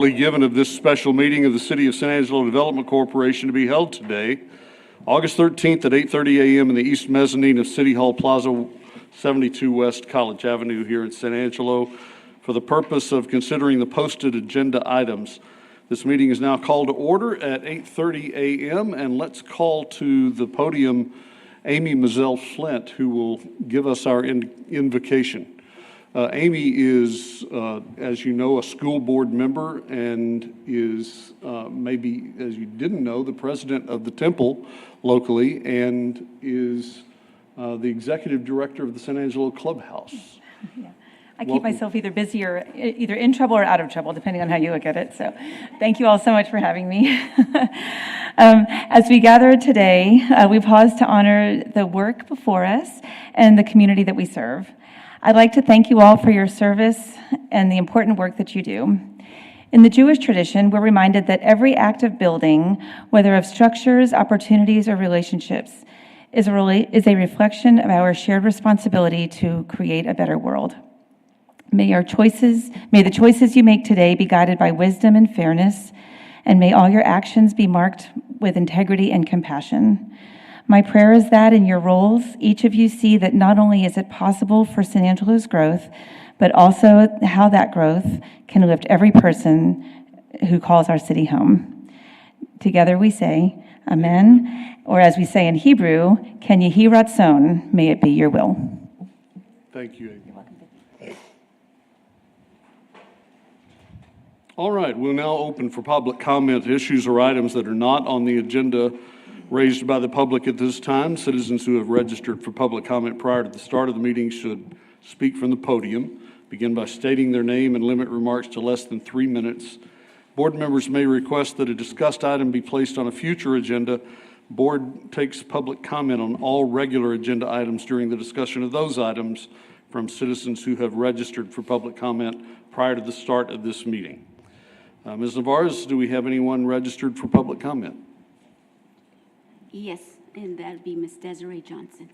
Given of this special meeting of the City of San Angelo Development Corporation to be held today, August 13th at 8:30 a.m. in the East Mezzanine of City Hall Plaza, 72 West College Avenue here in San Angelo, for the purpose of considering the posted agenda items. This meeting is now called to order at 8:30 a.m. and let's call to the podium Amy Mazzell-Flint, who will give us our invocation. Amy is, as you know, a school board member and is, maybe as you didn't know, the president of the Temple locally and is the executive director of the San Angelo Clubhouse. Yeah. I keep myself either busy or either in trouble or out of trouble, depending on how you look at it. So thank you all so much for having me. As we gather today, we pause to honor the work before us and the community that we serve. I'd like to thank you all for your service and the important work that you do. In the Jewish tradition, we're reminded that every act of building, whether of structures, opportunities, or relationships, is a reflection of our shared responsibility to create a better world. May the choices you make today be guided by wisdom and fairness, and may all your actions be marked with integrity and compassion. My prayer is that in your roles, each of you see that not only is it possible for San Angelo's growth, but also how that growth can lift every person who calls our city home. Together we say, Amen, or as we say in Hebrew, Ken yehi ratzon, may it be your will. Thank you, Amy. You're welcome. All right, we'll now open for public comment, issues or items that are not on the agenda raised by the public at this time. Citizens who have registered for public comment prior to the start of the meeting should speak from the podium. Begin by stating their name and limit remarks to less than 3 minutes. Board members may request that a discussed item be placed on a future agenda. Board takes public comment on all regular agenda items during the discussion of those items from citizens who have registered for public comment prior to the start of this meeting. Ms. Navarez, do we have anyone registered for public comment? Yes, and that'll be Ms. Desiree Johnson.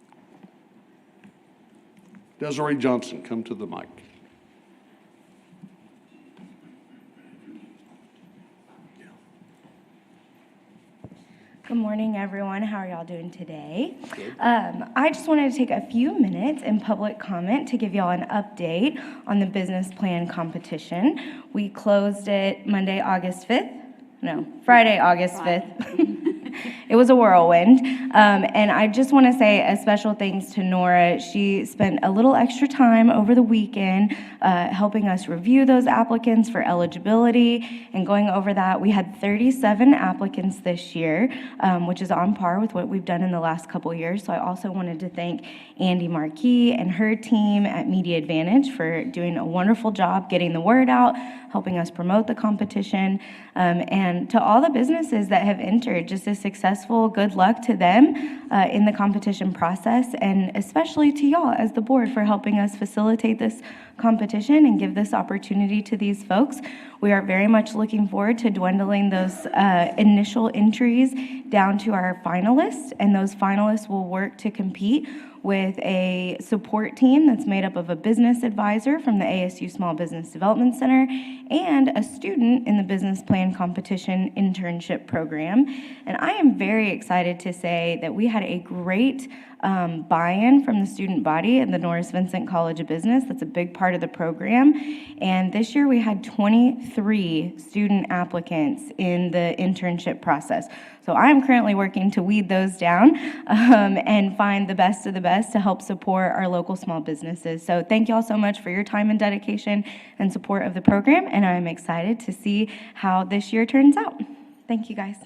Desiree Johnson, come to the mic. Good morning, everyone. How are y'all doing today? I just wanted to take a few minutes in public comment to give y'all an update on the business plan competition. We closed it Friday, August 5th. It was a whirlwind. And I just want to say a special thanks to Nora. She spent a little extra time over the weekend helping us review those applicants for eligibility and going over that. We had 37 applicants this year, which is on par with what we've done in the last couple years. So I also wanted to thank Andy Marquis and her team at Media Advantage for doing a wonderful job getting the word out, helping us promote the competition, and to all the businesses that have entered, just a successful good luck to them in the competition process, and especially to y'all as the board for helping us facilitate this competition and give this opportunity to these folks. We are very much looking forward to dwindling those initial entries down to our finalists, and those finalists will work to compete with a support team that's made up of a business advisor from the ASU Small Business Development Center and a student in the business plan competition internship program. And I am very excited to say that we had a great buy-in from the student body at the Norris Vincent College of Business. That's a big part of the program. And this year we had 23 student applicants in the internship process. So I'm currently working to weed those down and find the best of the best to help support our local small businesses. So thank you all so much for your time and dedication and support of the program, and I'm excited to see how this year turns out. Thank you, guys.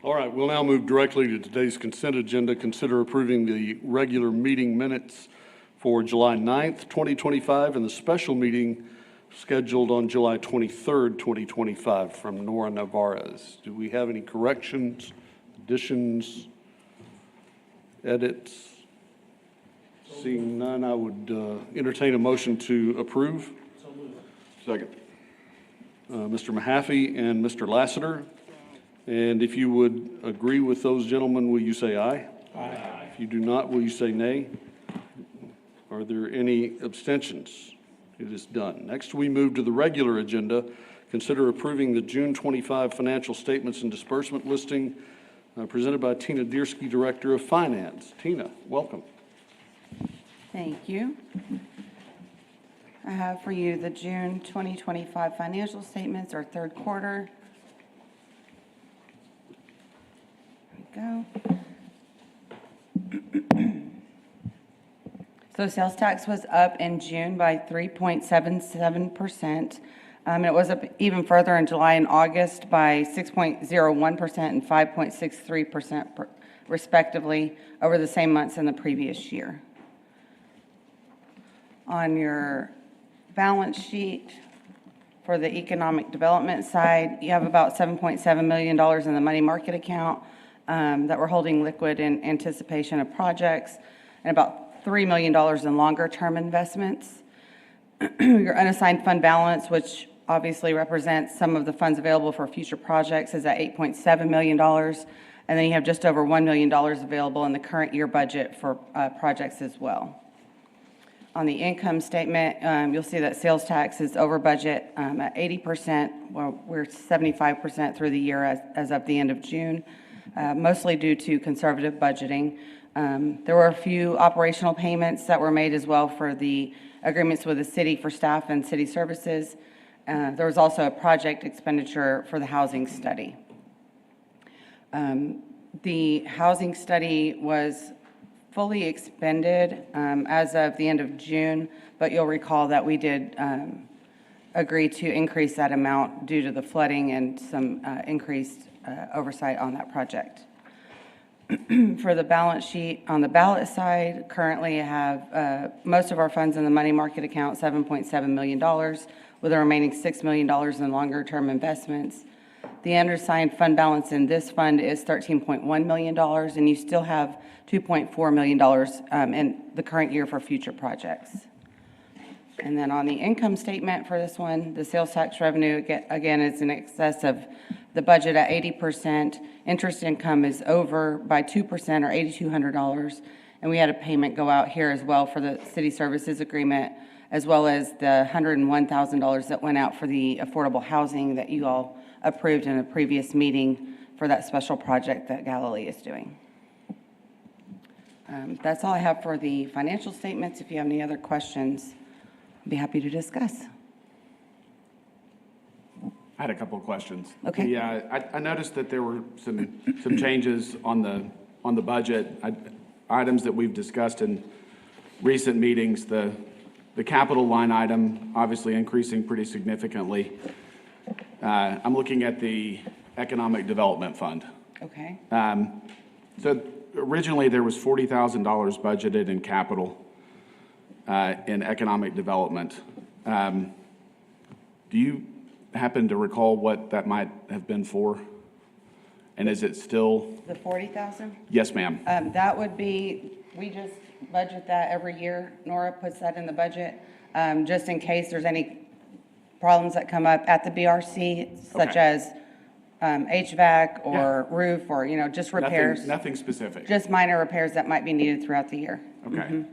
All right, we'll now move directly to today's consent agenda. Consider approving the regular meeting minutes for July 9th, 2025, and the special meeting scheduled on July 23rd, 2025 from Nora Navarez. Do we have any corrections, additions, edits? Seeing none, I would entertain a motion to approve. So moved. Second. Mr. Mahaffey and Mr. Lassiter. And if you would agree with those gentlemen, will you say aye? Aye. If you do not, will you say nay? Are there any abstentions? It is done. Next, we move to the regular agenda. Consider approving the June 25 financial statements and disbursement listing presented by Tina Diersky, Director of Finance. Tina, welcome. Thank you. I have for you the June 2025 financial statements, or third quarter. There we go. So sales tax was up in June by 3.77%. And it was up even further in July and August by 6.01% and 5.63% respectively over the same months in the previous year. On your balance sheet for the economic development side, you have about $7.7 million in the money market account that we're holding liquid in anticipation of projects, and about $3 million in longer-term investments. Your unassigned fund balance, which obviously represents some of the funds available for future projects, is at $8.7 million. And then you have just over $1 million available in the current year budget for projects as well. On the income statement, you'll see that sales tax is over budget at 80%. Well, we're 75% through the year as of the end of June, mostly due to conservative budgeting. There were a few operational payments that were made as well for the agreements with the city for staff and city services. There was also a project expenditure for the housing study. The housing study was fully expended as of the end of June, but you'll recall that we did agree to increase that amount due to the flooding and some increased oversight on that project. For the balance sheet, on the ballot side, currently I have most of our funds in the money market account, $7.7 million, with the remaining $6 million in longer-term investments. The undersigned fund balance in this fund is $13.1 million, and you still have $2.4 million in the current year for future projects. And then on the income statement for this one, the sales tax revenue, again, is in excess of the budget at 80%. Interest income is over by 2%, or $8,200. And we had a payment go out here as well for the city services agreement, as well as the $101,000 that went out for the affordable housing that you all approved in a previous meeting for that special project that Galilee is doing. That's all I have for the financial statements. If you have any other questions, I'd be happy to discuss. I had a couple of questions. Okay. Yeah, I noticed that there were some changes on the budget, items that we've discussed in recent meetings. The capital line item obviously increasing pretty significantly. I'm looking at the Economic Development Fund. Okay. So originally there was $40,000 budgeted in capital in economic development. Do you happen to recall what that might have been for? And is it still? The 40,000? Yes, ma'am. That would be, we just budget that every year. Nora puts that in the budget, just in case there's any problems that come up at the BRC, such Okay. as HVAC or roof, or, just repairs. Nothing specific. Just minor repairs that might be needed throughout the year. Okay.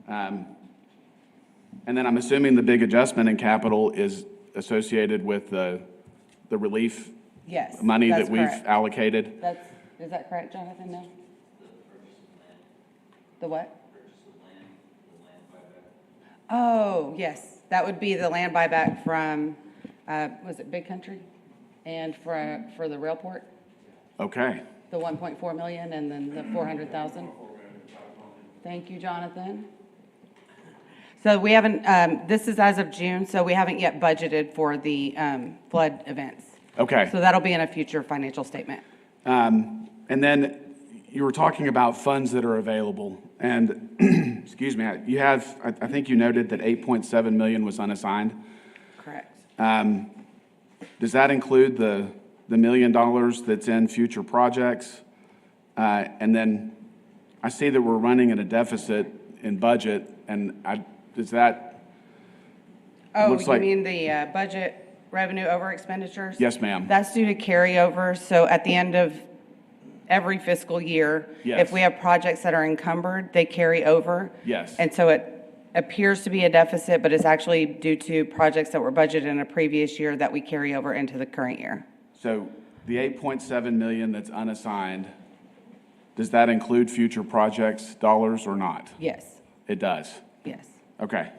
And then I'm assuming the big adjustment in capital is associated with the relief Yes. money that's that we've correct. allocated? Is that correct, Jonathan? No? The what? Oh, yes. That would be the land buyback from, was it Big Country? And for the railport, Okay. the 1.4 million and then the 400,000. Thank you, Jonathan. So we haven't, this is as of June, so we haven't yet budgeted for the flood events. Okay. So that'll be in a future financial statement. And then you were talking about funds that are available, and excuse me, you have, I think you noted that 8.7 million was unassigned. Correct. Does that include the $1 million that's in future projects? And then I see that we're running at a deficit in budget, and does that? Oh, looks you like- mean the budget revenue over expenditures? Yes, ma'am. That's due to carryover. So at the end of every fiscal year, Yes. if we have projects that are encumbered, they carry over. Yes. And so appears to be a deficit, but it's actually due to projects that were budgeted in a previous year that we carry over into the current year. So the 8.7 million that's unassigned, does that include future projects dollars or not? Yes, It does. yes. Okay.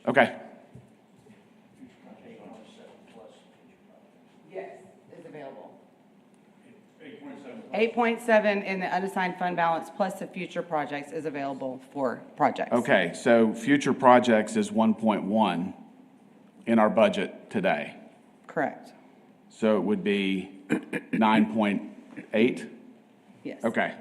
Okay. Yes, is available. 8.7 in the unassigned fund balance plus the future projects is available for projects. Okay, so future projects is 1.1 in our budget today. Correct. So it would be 9.8? Yes. Okay.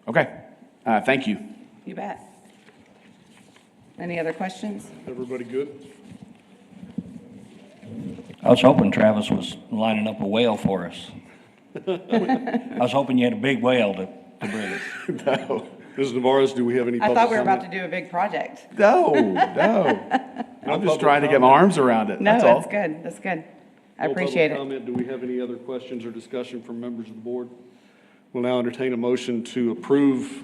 Okay, thank you. You bet. Any other questions? Everybody good? I was hoping Travis was lining up a whale for us. I was hoping you had a big whale to bring us. No. Ms. Navarez, do we have any I public thought we were about comment? to do a big project. No, no. I'm just trying to get my arms around it, No, that's all. that's good, that's good. I No appreciate public it. comment. Do we have any other questions or discussion from members of the board? We'll now entertain a motion to approve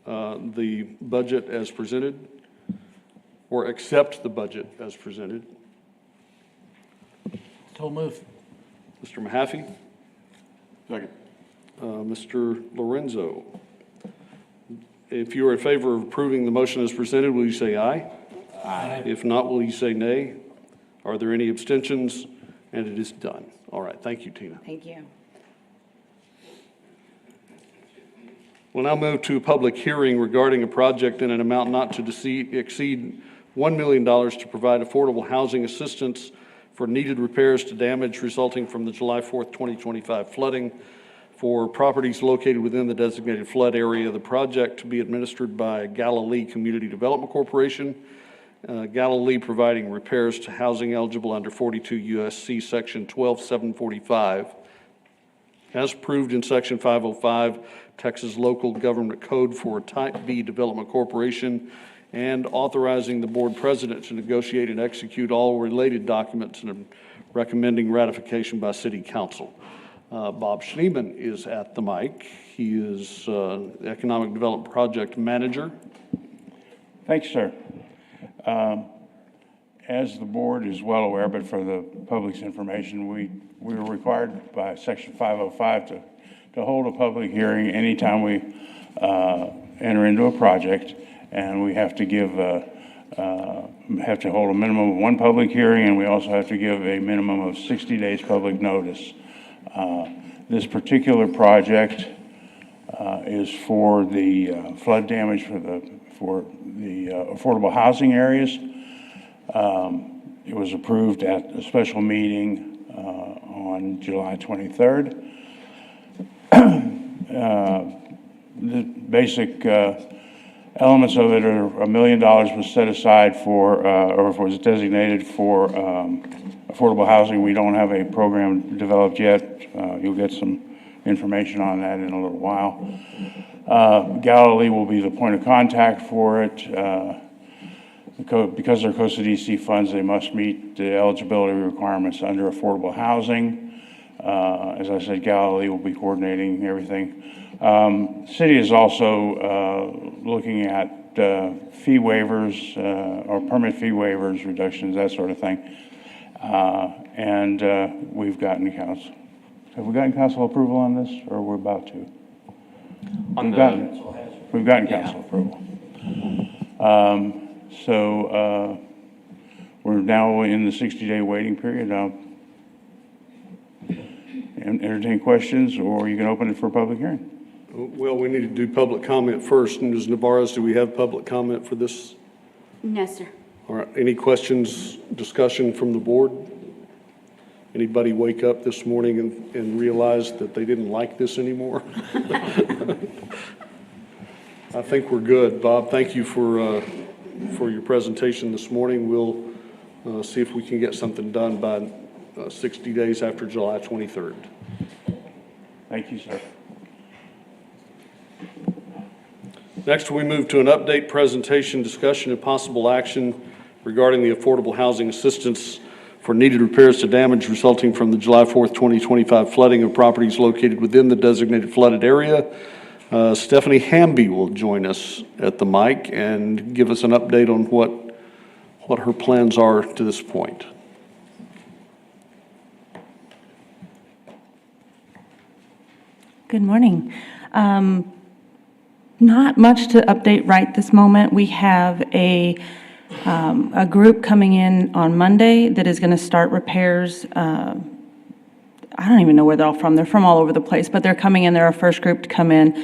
the budget as presented, or accept the budget as presented. So move. Mr. Mahaffey? Second. Mr. Lorenzo? If you are in favor of approving the motion as presented, will you say aye? Aye. If not, will you say nay? Are there any abstentions? And it is done. All right, thank you, Tina. Thank you. We'll now move to a public hearing regarding a project in an amount not to exceed $1 million to provide affordable housing assistance for needed repairs to damage resulting from the July 4th, 2025 flooding for properties located within the designated flood area. The project to be administered by Galilee Community Development Corporation. Galilee providing repairs to housing eligible under 42 USC Section 12745. As approved in Section 505, Texas Local Government Code for Type B Development Corporation, and authorizing the board president to negotiate and execute all related documents and recommending ratification by city council. Bob Schneeman is at the mic. He is Economic Development Project Manager. Thanks, sir. As the board is well aware, but for the public's information, we were required by Section 505 to hold a public hearing anytime we enter into a project, and we have to hold a minimum of one public hearing, and we also have to give a minimum of 60 days public notice. This particular project is for the flood damage for the affordable housing areas. It was approved at a special meeting on July 23rd. The basic elements of it are $1 million was set aside for, or was designated for affordable housing. We don't have a program developed yet. You'll get some information on that in a little while. Galilee will be the point of contact for it. Because they're Costa DC funds, they must meet the eligibility requirements under affordable housing. As I said, Galilee will be coordinating everything. City is also looking at fee waivers or permit fee waivers, reductions, that sort of thing. And we've gotten council. Have we gotten council approval on this, or we're about to? We've gotten council approval. So we're now in the 60-day waiting period. Entertain questions, or you can open it for a public hearing. Well, we need to do public comment first. And Ms. Navarez, do we have public comment for this? No, sir. All right, any questions, discussion from the board? Anybody wake up this morning and realize that they didn't like this anymore? I think we're good. Bob, thank you for your presentation this morning. We'll see if we can get something done by 60 days after July 23rd. Thank you, sir. Next, we move to an update presentation, discussion, and possible action regarding the affordable housing assistance for needed repairs to damage resulting from the July 4th, 2025 flooding of properties located within the designated flooded area. Stephanie Hamby will join us at the mic and give us an update on what her plans are to this point. Good morning. Not much to update right this moment. We have a group coming in on Monday that is going to start repairs. I don't even know where they're all from. They're from all over the place, but they're coming in. They're our first group to come in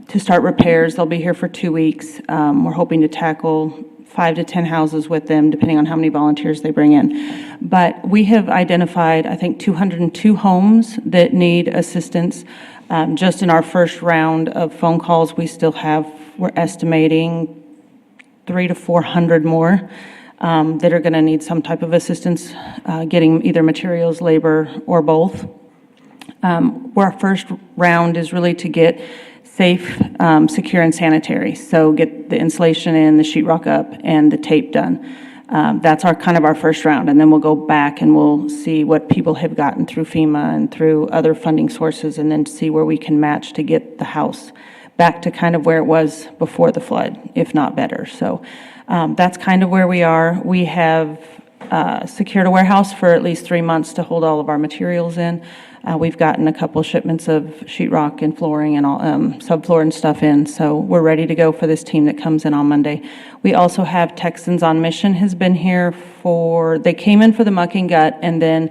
to start repairs. They'll be here for 2 weeks. We're hoping to tackle 5 to 10 houses with them, depending on how many volunteers they bring in. But we have identified, I think, 202 homes that need assistance. Just in our first round of phone calls, we're estimating 300 to 400 more that are going to need some type of assistance getting either materials, labor, or both. Our first round is really to get safe, secure, and sanitary. So get the insulation in, the sheetrock up, and the tape done. That's our first round, and then we'll go back and we'll see what people have gotten through FEMA and through other funding sources, and then see where we can match to get the house back to kind of where it was before the flood, if not better. So that's kind of where we are. We have secured a warehouse for at least 3 months to hold all of our materials in. We've gotten a couple shipments of sheetrock and flooring and all subfloor and stuff in, so we're ready to go for this team that comes in on Monday. We also have Texans on Mission has been here they came in for the muck and gut, and then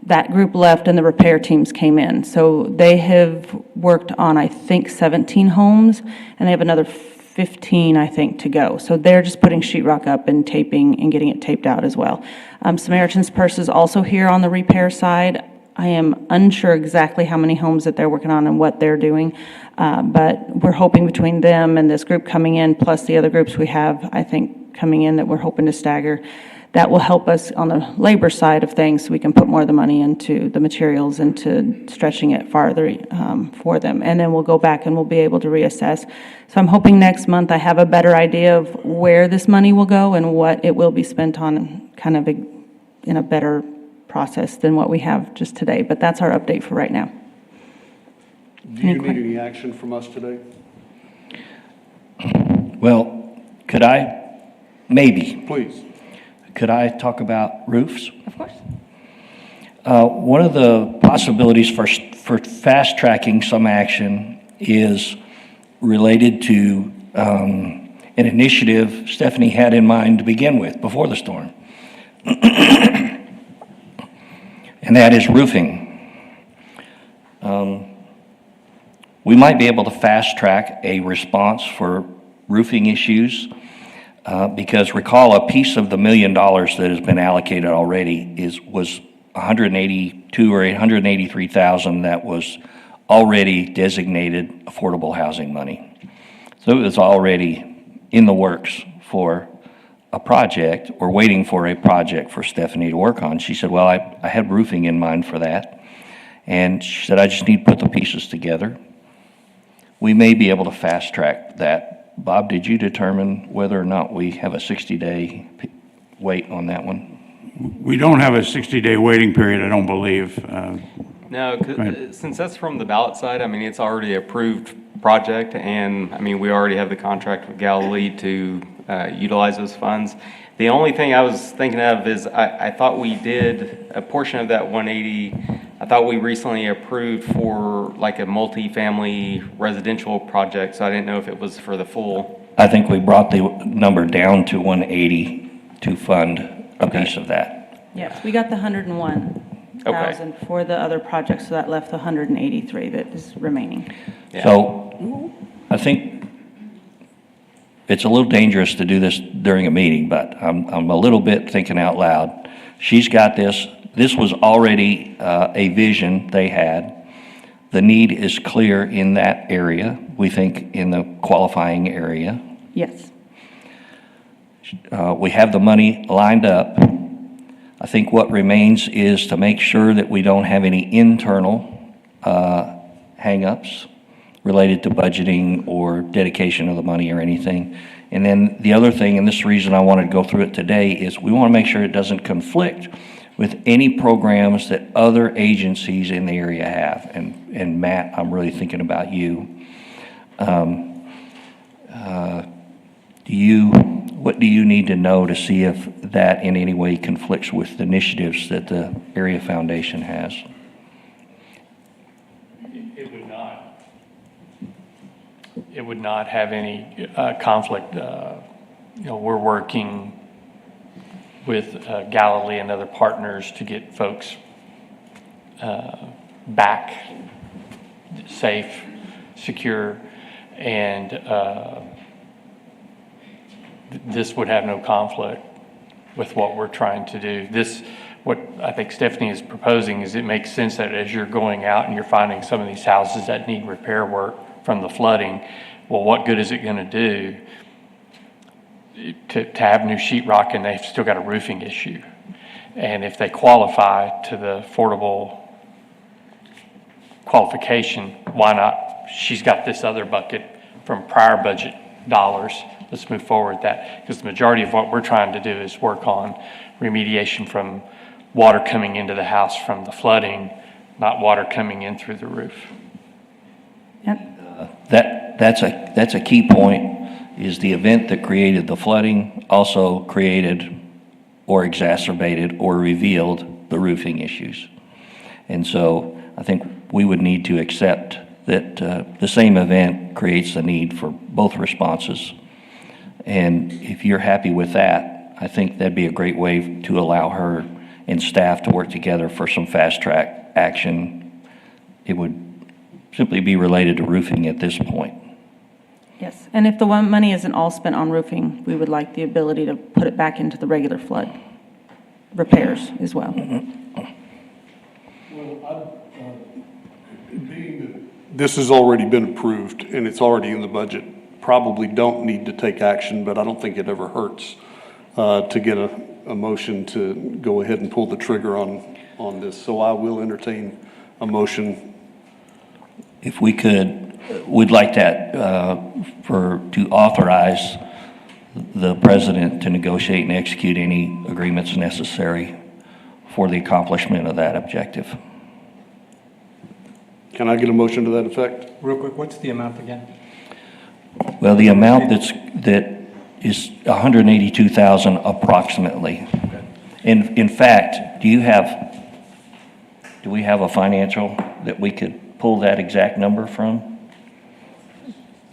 that group left and the repair teams came in. So they have worked on, I think, 17 homes, and they have another 15, I think, to go. So they're just putting sheetrock up and taping and getting it taped out as well. Samaritan's Purse is also here on the repair side. I am unsure exactly how many homes that they're working on and what they're doing, but we're hoping between them and this group coming in, plus the other groups we have, I think, coming in that we're hoping to stagger, that will help us on the labor side of things so we can put more of the money into the materials and to stretching it farther for them. And then we'll go back and we'll be able to reassess. So I'm hoping next month I have a better idea of where this money will go and what it will be spent on, kind of in a better process than what we have just today. But that's our update for right now. Do you need any action from us today? Well, could I, maybe, Please. could I talk about roofs? Of course. One of the possibilities for fast tracking some action is related to an initiative Stephanie had in mind to begin with before the storm. And that is roofing. We might be able to fast track a response for roofing issues because recall a piece of the $1 million that has been allocated already was 182 or 183,000 that was already designated affordable housing money. So it was already in the works for a project or waiting for a project for Stephanie to work on. She said, well, I had roofing in mind for that. And she said, I just need to put the pieces together. We may be able to fast track that. Bob, did you determine whether or not we have a 60-day wait on that one? We don't have a 60-day waiting period, I don't believe. No, since that's from the ballot side, I mean, it's already approved project, and I mean, we already have the contract with Galilee to utilize those funds. The only thing I was thinking of is I thought we did a portion of that 180. I thought we recently approved for like a multi-family residential project, so I didn't know if it was for the full. I think we brought the number down to 180 to fund a piece of that. Yes, we got the 101,000 for the other projects, so that left the 183 that is remaining. Yeah. So I think it's a little dangerous to do this during a meeting, but I'm a little bit thinking out loud. She's got this. This was already a vision they had. The need is clear in that area, we think in the qualifying area. Yes. We have the money lined up. I think what remains is to make sure that we don't have any internal hang-ups related to budgeting or dedication of the money or anything. And then the other thing, and this is the reason I wanted to go through it today, is we want to make sure it doesn't conflict with any programs that other agencies in the area have. And Matt, I'm really thinking about you. What do you need to know to see if that in any way conflicts with the initiatives that the Area Foundation has? It would not have any conflict. We're working with Galilee and other partners to get folks back safe, secure, and this would have no conflict with what we're trying to do. What I think Stephanie is proposing is it makes sense that as you're going out and you're finding some of these houses that need repair work from the flooding, well, what good is it going to do to have new sheetrock and they've still got a roofing issue? And if they qualify to the affordable qualification, why not? She's got this other bucket from prior budget dollars. Let's move forward with that, because the majority of what we're trying to do is work on remediation from water coming into the house from the flooding, not water coming in through the roof. Yep. That's a key point, is the event that created the flooding also created or exacerbated or revealed the roofing issues. And so I think we would need to accept that the same event creates the need for both responses. And if you're happy with that, I think that'd be a great way to allow her and staff to work together for some fast track action. It would simply be related to roofing at this point. Yes, and if the money isn't all spent on roofing, we would like the ability to put it back into the regular flood repairs as well. This has already been approved and it's already in the budget. Probably don't need to take action, but I don't think it ever hurts to get a motion to go ahead and pull the trigger on this. So I will entertain a motion. If we could, we'd like that to authorize the president to negotiate and execute any agreements necessary for the accomplishment of that objective. Can I get a motion to that effect? Real quick, what's the amount again? Well, the amount that is $182,000 approximately. Okay. In fact, do we have a financial that we could pull that exact number from?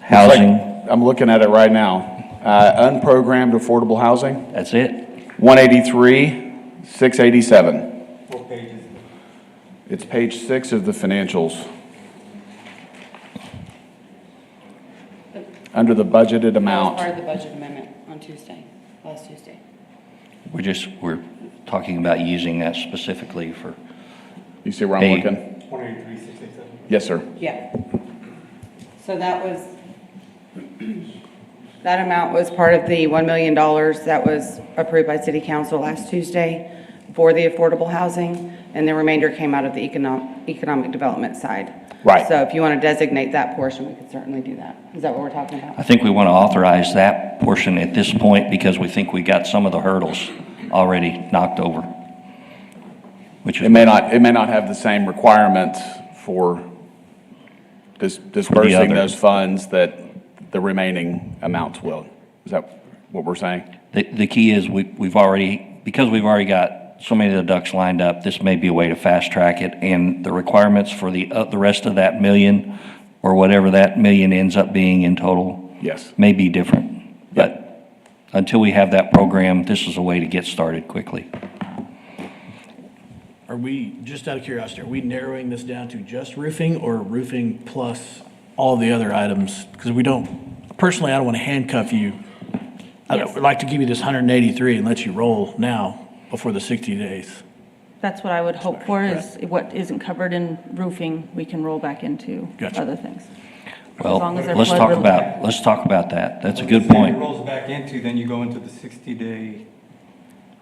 Housing, I'm looking at it right now. Unprogrammed affordable housing, that's it? 183, 687. What page is it? It's page 6 of the financials. Under the budgeted amount. That was part of the budget amendment on last Tuesday. We're talking about using that specifically for, You see where I'm looking? 183, 687. Yes, sir. Yeah. So that amount was part of the $1 million that was approved by City Council last Tuesday for the affordable housing, and the remainder came out of the economic development side. Right. So if you want to designate that portion, we could certainly do that. Is that what we're talking about? I think we want to authorize that portion at this point because we think we got some of the hurdles already knocked over. Which It may not have the same requirements for dispersing other. those funds that the remaining amounts will. Is that what we're saying? The key is we've already got so many of the ducks lined up, this may be a way to fast track it, and the requirements for the rest of that million, or whatever that million ends up being in total, Yes. may be different. But until we have that program, this is a way to get started quickly. Are we, just out of curiosity, are we narrowing this down to just roofing or roofing plus all the other items? Because personally, I don't want to handcuff you. I would like to give you this 183 and let you roll now before the 60 days. That's what I would hope for, is what isn't covered in roofing, we can roll back into Gotcha. other things. Well, long as they're let's flood talk about that. That's a good If point. it rolls back into, then you go into the 60-day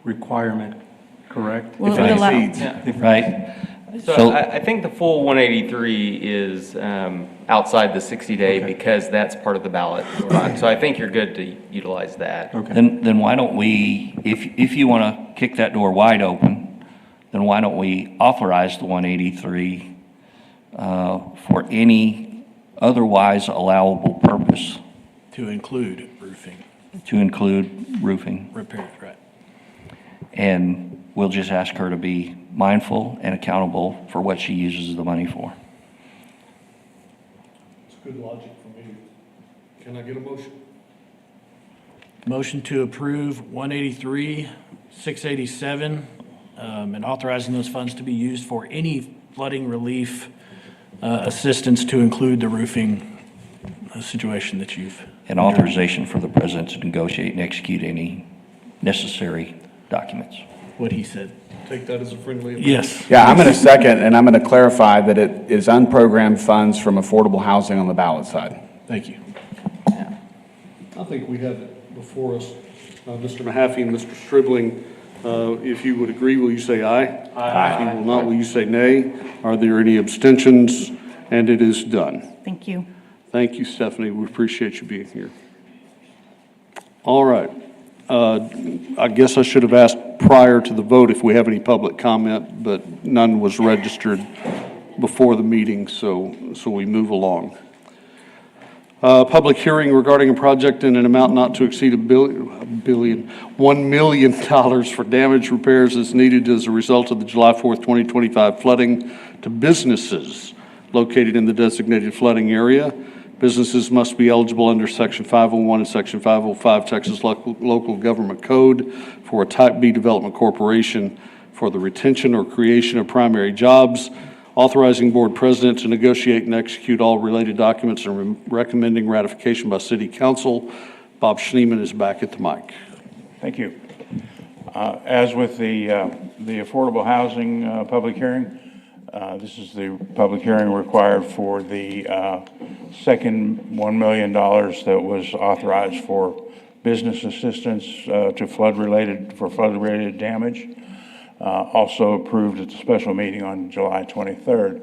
requirement, correct? Well, If it would it allow- exceeds. Yeah. Right? So I think the full 183 is outside the 60-day because that's part of the ballot fund. So I think you're good to utilize that. Then why don't we, if you want to kick that door wide open, then why don't we authorize the 183 for any otherwise allowable purpose? To include roofing To include roofing. repairs, right? And we'll just ask her to be mindful and accountable for what she uses the money for. It's good logic for me. Can I get a motion? Motion to approve 183, 687, and authorizing those funds to be used for any flooding relief assistance to include the roofing situation that you've. And authorization for the president to negotiate and execute any necessary documents. What he said. Take that as a friendly amendment. Yes. Yeah, I'm going to second, and I'm going to clarify that it is unprogrammed funds from affordable housing on the ballot side. Thank you. I think we have it before us. Mr. Mahaffey and Mr. Stribling, if you would agree, will you say aye? Aye. If you will not, will you say nay? Are there any abstentions? And it is done. Thank you. Thank you, Stephanie. We appreciate you being here. All right. I guess I should have asked prior to the vote if we have any public comment, but none was registered before the meeting, so we move along. Public hearing regarding a project in an amount not to exceed $1 million for damage repairs as needed as a result of the July 4th, 2025 flooding to businesses located in the designated flooding area. Businesses must be eligible under Section 501 and Section 505 Texas Local Government Code for a Type B development corporation for the retention or creation of primary jobs, authorizing board president to negotiate and execute all related documents and recommending ratification by city council. Bob Schneeman is back at the mic. Thank you. As with the affordable housing public hearing, this is the public hearing required for the second $1 million that was authorized for business assistance to flood-related damage. Also approved at the special meeting on July 23rd.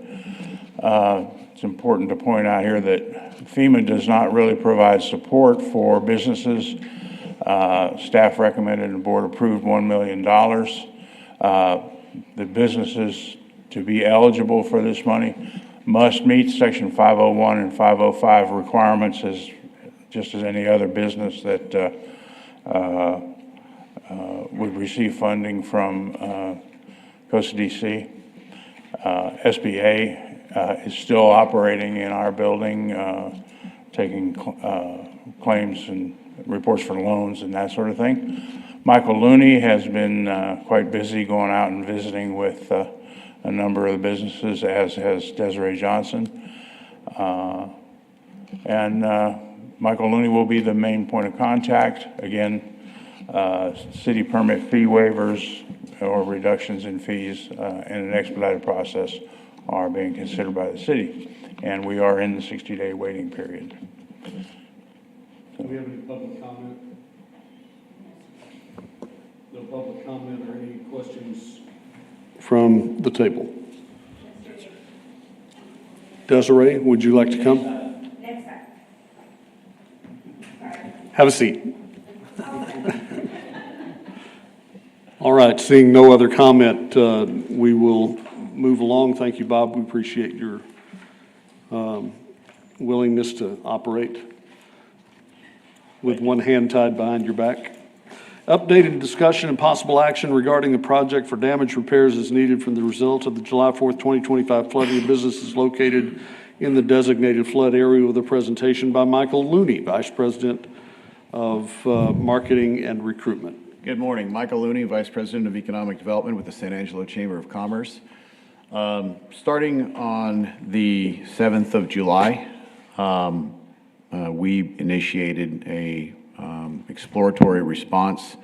It's important to point out here that FEMA does not really provide support for businesses. Staff recommended and board approved $1 million. The businesses to be eligible for this money must meet Section 501 and 505 requirements just as any other business that would receive funding from Costa DC. SBA is still operating in our building, taking claims and reports for loans and that sort of thing. Michael Looney has been quite busy going out and visiting with a number of the businesses, as has Desiree Johnson. And Michael Looney will be the main point of contact. Again, city permit fee waivers or reductions in fees in an expedited process are being considered by the city. And we are in the 60-day waiting period. Do we have any public comment? No public comment or any questions from the table? Desiree, would you like to come? Have a seat. All right, seeing no other comment, we will move along. Thank you, Bob. We appreciate your willingness to operate with one hand tied behind your back. Updated discussion and possible action regarding the project for damage repairs is needed from the result of the July 4th, 2025 flooding of businesses located in the designated flood area with a presentation by Michael Looney, Vice President of Marketing and Recruitment. Good morning. Michael Looney, Vice President of Economic Development with the San Angelo Chamber of Commerce. Starting on the 7th of July, we initiated a exploratory response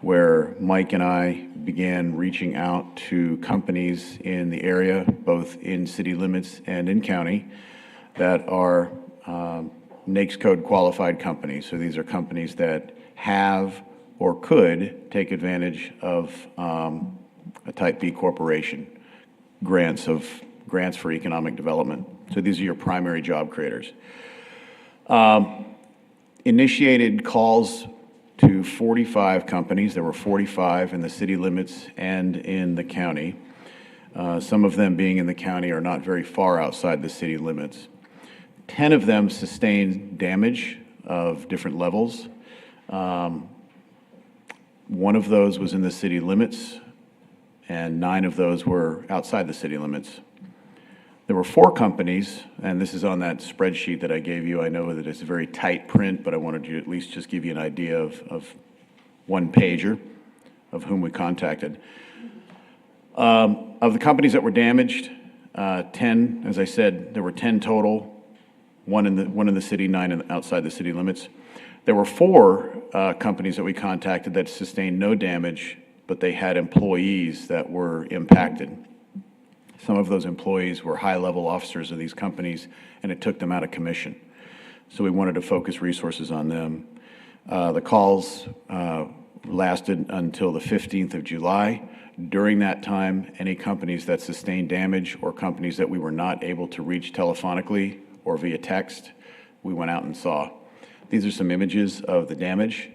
where Mike and I began reaching out to companies in the area, both in city limits and in county, that are NAICS code qualified companies. So these are companies that have or could take advantage of a Type B corporation. grants for economic development. So these are your primary job creators. Initiated calls to 45 companies. There were 45 in the city limits and in the county. Some of them being in the county are not very far outside the city limits. 10 of them sustained damage of different levels. One of those was in the city limits, and 9 of those were outside the city limits. There were 4 companies, and this is on that spreadsheet that I gave you. I know that it's a very tight print, but I wanted to at least just give you an idea of one pager of whom we contacted. Of the companies that were damaged, 10, as I said, there were 10 total, one in the city, 9 outside the city limits. There were 4 companies that we contacted that sustained no damage, but they had employees that were impacted. Some of those employees were high-level officers of these companies, and it took them out of commission. So we wanted to focus resources on them. The calls lasted until the 15th of July. During that time, any companies that sustained damage or companies that we were not able to reach telephonically or via text, we went out and saw. These are some images of the damage.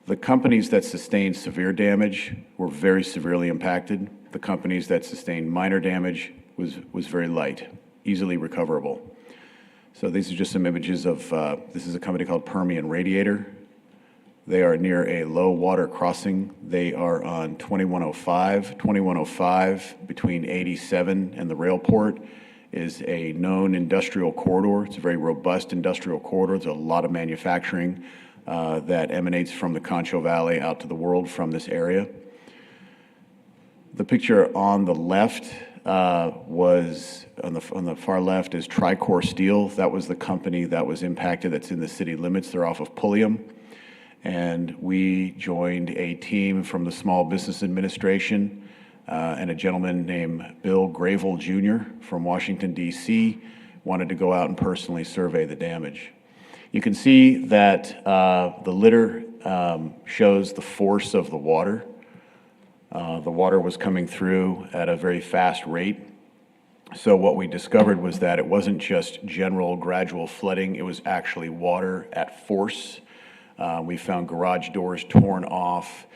The companies that sustained severe damage were very severely impacted. The companies that sustained minor damage was very light, easily recoverable. So these are just some images of, this is a company called Permian Radiator. They are near a low water crossing. They are on 2105. 2105 between 87 and the railport is a known industrial corridor. It's a very robust industrial corridor. There's a lot of manufacturing that emanates from the Concho Valley out to the world from this area. The picture on the left was, on the far left is Tricor Steel. That was the company that was impacted that's in the city limits. They're off of Pulliam. And we joined a team from the Small Business Administration and a gentleman named Bill Gravel Jr. from Washington, D.C. wanted to go out and personally survey the damage. You can see that the litter shows the force of the water. The water was coming through at a very fast rate. So what we discovered was that it wasn't just general gradual flooding, it was actually water at force. We found garage doors torn off,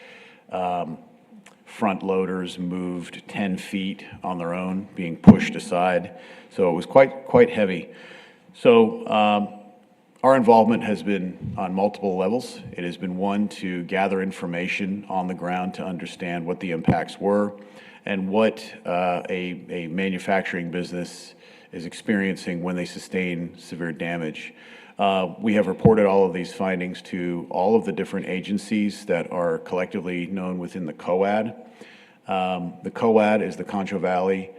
front loaders moved 10 feet on their own, being pushed aside. So it was quite heavy. So our involvement has been on multiple levels. It has been one, to gather information on the ground to understand what the impacts were and what a manufacturing business is experiencing when they sustain severe damage. We have reported all of these findings to all of the different agencies that are collectively known within the COAD. The COAD is the Concho Valley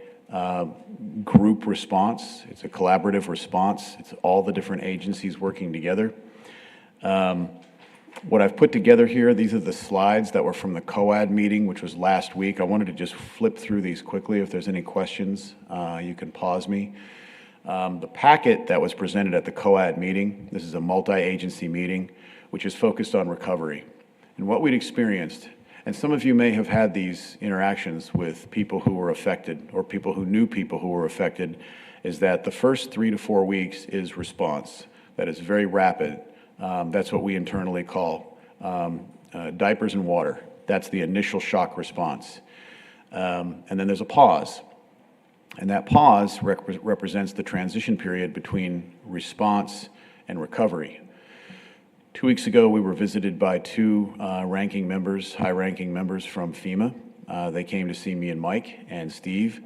group response. It's a collaborative response. It's all the different agencies working together. What I've put together here, these are the slides that were from the COAD meeting, which was last week. I wanted to just flip through these quickly. If there's any questions, you can pause me. The packet that was presented at the COAD meeting, this is a multi-agency meeting, which is focused on recovery. And what we'd experienced, and some of you may have had these interactions with people who were affected or people who knew people who were affected, is that the first 3 to 4 weeks is response. That is very rapid. That's what we internally call diapers and water. That's the initial shock response. And then there's a pause. And that pause represents the transition period between response and recovery. 2 weeks ago, we were visited by 2 high-ranking members from FEMA. They came to see me and Mike and Steve.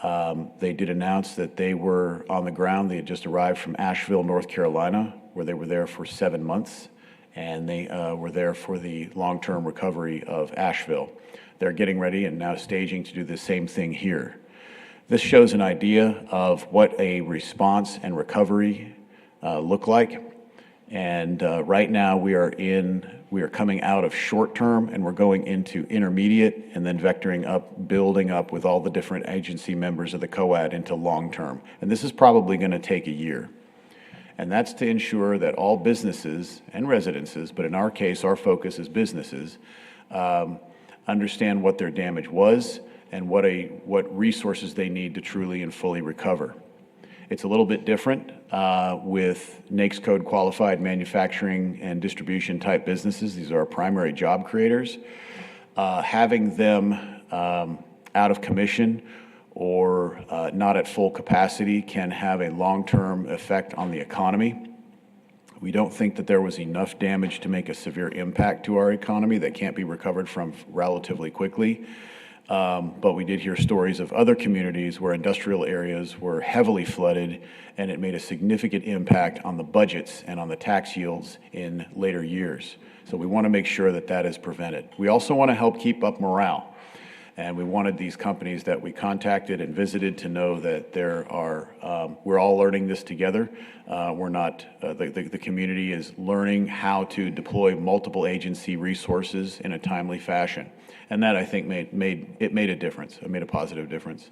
They did announce that they were on the ground. They had just arrived from Asheville, North Carolina, where they were there for 7 months, and they were there for the long-term recovery of Asheville. They're getting ready and now staging to do the same thing here. This shows an idea of what a response and recovery look like. And right now we are coming out of short term and we're going into intermediate and then vectoring up, building up with all the different agency members of the COAD into long term. And this is probably going to take a year. And that's to ensure that all businesses and residences, but in our case, our focus is businesses, understand what their damage was and what resources they need to truly and fully recover. It's a little bit different with NAICS code qualified manufacturing and distribution type businesses. These are our primary job creators. Having them out of commission or not at full capacity can have a long-term effect on the economy. We don't think that there was enough damage to make a severe impact to our economy that can't be recovered from relatively quickly. But we did hear stories of other communities where industrial areas were heavily flooded, and it made a significant impact on the budgets and on the tax yields in later years. So we want to make sure that that is prevented. We also want to help keep up morale. And we wanted these companies that we contacted and visited to know that we're all learning this together. We're not, the community is learning how to deploy multiple agency resources in a timely fashion. And that, I think, made a difference. It made a positive difference.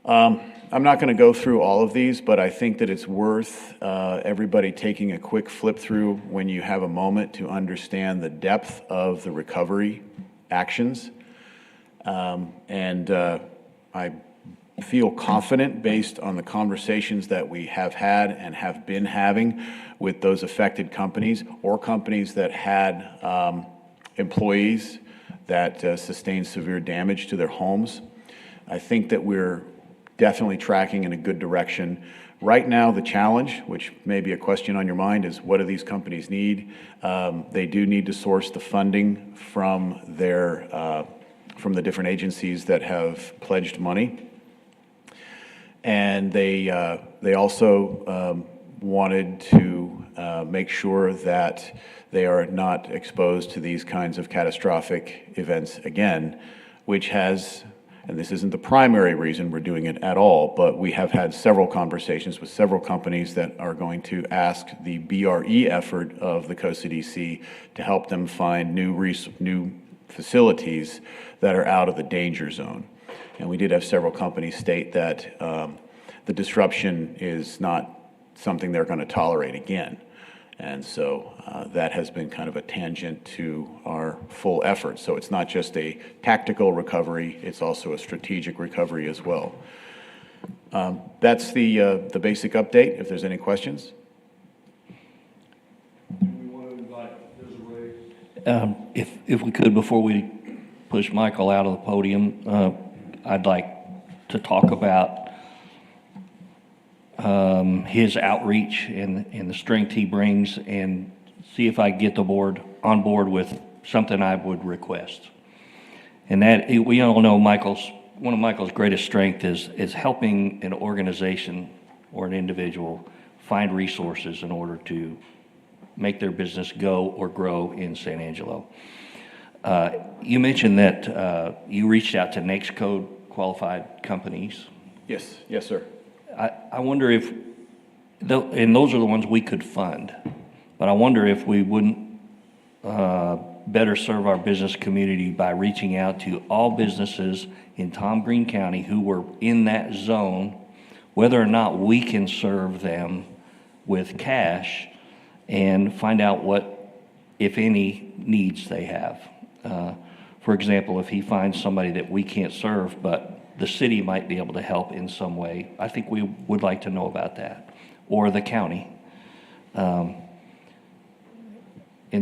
I'm not going to go through all of these, but I think that it's worth everybody taking a quick flip through when you have a moment to understand the depth of the recovery actions. I feel confident based on the conversations that we have had and have been having with those affected companies or companies that had employees that sustained severe damage to their homes. I think that we're definitely tracking in a good direction. Right now, the challenge, which may be a question on your mind, is what do these companies need? They do need to source the funding from from the different agencies that have pledged money. And they also wanted to make sure that they are not exposed to these kinds of catastrophic events again, which has, and this isn't the primary reason we're doing it at all, but we have had several conversations with several companies that are going to ask the BRE effort of the COSA-DC to help them find new facilities that are out of the danger zone. And we did have several companies state that the disruption is not something they're going to tolerate again. And so that has been kind of a tangent to our full effort. So it's not just a tactical recovery, it's also a strategic recovery as well. That's the basic update. If there's any questions. If we could, before we push Michael out of the podium, I'd like to talk about his outreach and the strength he brings, and see if I can get the board on board with something I would request. And that, we all know one of Michael's greatest strengths is helping an organization or an individual find resources in order to make their business go or grow in San Angelo. You mentioned that you reached out to NAICS code qualified companies. Yes, sir. I wonder if, and those are the ones we could fund, but I wonder if we wouldn't better serve our business community by reaching out to all businesses in Tom Green County who were in that zone, whether or not we can serve them with cash and find out what, if any, needs they have. For example, if he finds somebody that we can't serve, but the city might be able to help in some way, I think we would like to know about that, or the county. And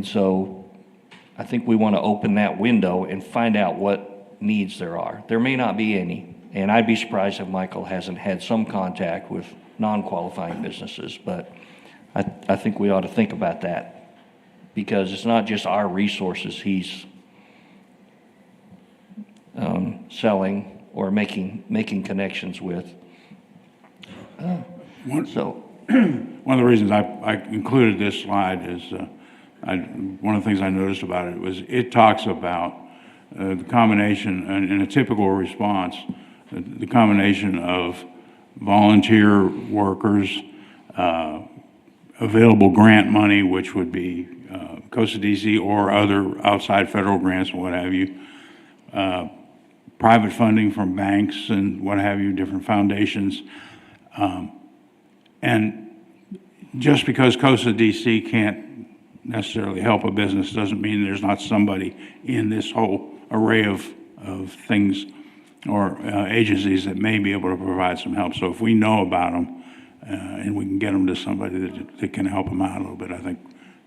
so I think we want to open that window and find out what needs there are. There may not be any, and I'd be surprised if Michael hasn't had some contact with non-qualifying businesses, but I think we ought to think about that, because it's not just our resources he's selling or making connections with. One of the reasons I included this slide is one of the things I noticed about it was it talks about the combination, in a typical response, the combination of volunteer workers, available grant money, which would be COSA-DC or other outside federal grants and what have you, private funding from banks and what have you, different foundations. And just because COSA-DC can't necessarily help a business doesn't mean there's not somebody in this whole array of things or agencies that may be able to provide some help. So if we know about them and we can get them to somebody that can help them out a little bit, I think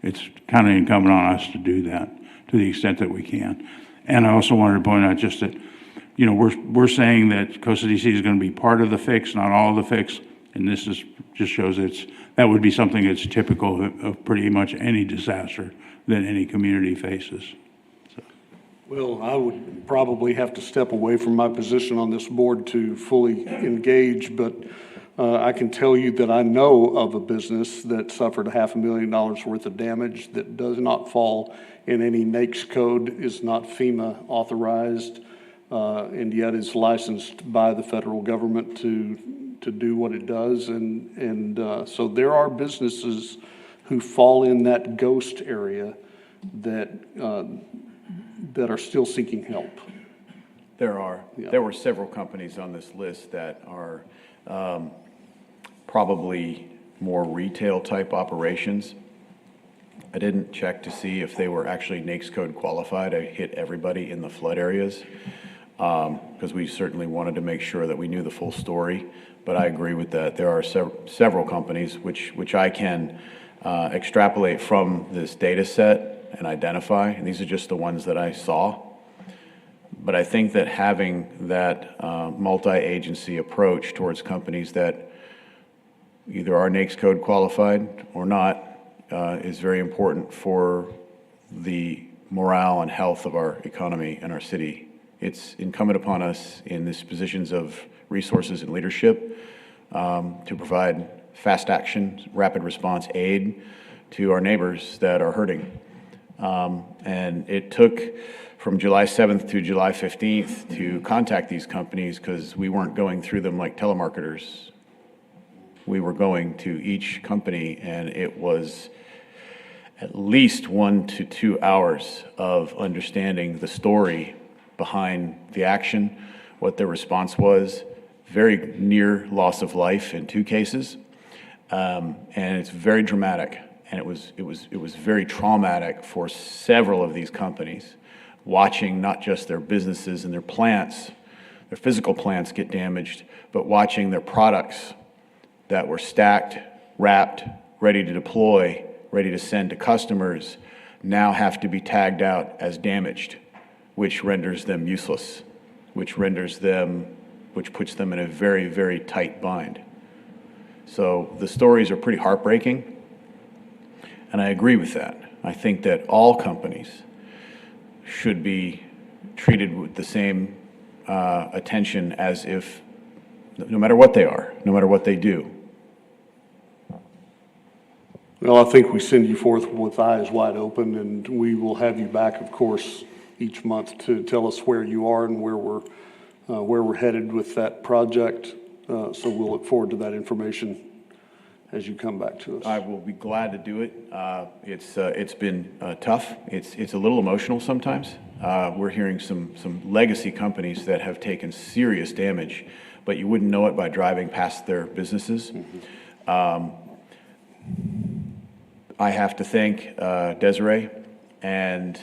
it's kind of incumbent on us to do that to the extent that we can. And I also wanted to point out just that, you know, we're saying that Costa DC is going to be part of the fix, not all of the fix, and this is just shows that would be something that's typical of pretty much any disaster that any community faces. Well, I would probably have to step away from my position on this board to fully engage, but I can tell you that I know of a business that suffered $500,000 worth of damage that does not fall in any NAICS code, is not FEMA authorized, and yet is licensed by the federal government to do what it does. And so there are businesses who fall in that ghost area that are still seeking help. There are. Yeah. There were several companies on this list that are probably more retail-type operations. I didn't check to see if they were actually NAICS code qualified. I hit everybody in the flood areas because we certainly wanted to make sure that we knew the full story. But I agree with that. There are several companies which I can extrapolate from this data set and identify, and these are just the ones that I saw. But I think that having that multi-agency approach towards companies that either are NAICS code qualified or not is very important for the morale and health of our economy and our city. It's incumbent upon us in these positions of resources and leadership to provide fast action, rapid response aid to our neighbors that are hurting. And it took from July 7th to July 15th to contact these companies because we weren't going through them like telemarketers. We were going to each company, and it was at least 1 to 2 hours of understanding the story behind the action, what their response was, very near loss of life in 2 cases, and it's very dramatic. And it was very traumatic for several of these companies, watching not just their businesses and their plants, their physical plants get damaged, but watching their products that were stacked, wrapped, ready to deploy, ready to send to customers, now have to be tagged out as damaged, which renders them useless, which puts them in a very, very tight bind. So the stories are pretty heartbreaking. And I agree with that. I think that all companies should be treated with the same attention as if, no matter what they are, no matter what they do. Well, I think we send you forth with eyes wide open, and we will have you back, of course, each month to tell us where you are and where we're headed with that project. So we'll look forward to that information as you come back to us. I will be glad to do it. It's been tough. It's a little emotional sometimes. We're hearing some legacy companies that have taken serious damage, but you wouldn't know it by driving past their businesses. Mm-hmm. I have to thank Desiree and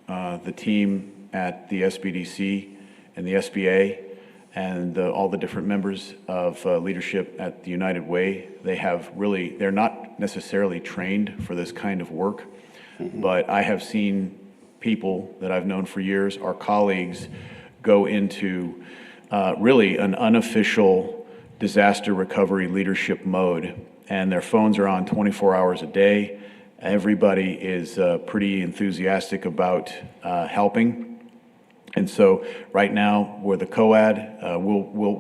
the team at the SBDC and the SBA and all the different members of leadership at the United Way. They're not necessarily trained for this kind of work, mm-hmm. but I have seen people that I've known for years, our colleagues, go into really an unofficial disaster recovery leadership mode, and their phones are on 24 hours a day. Everybody is pretty enthusiastic about helping. And so right now, we're the COAD.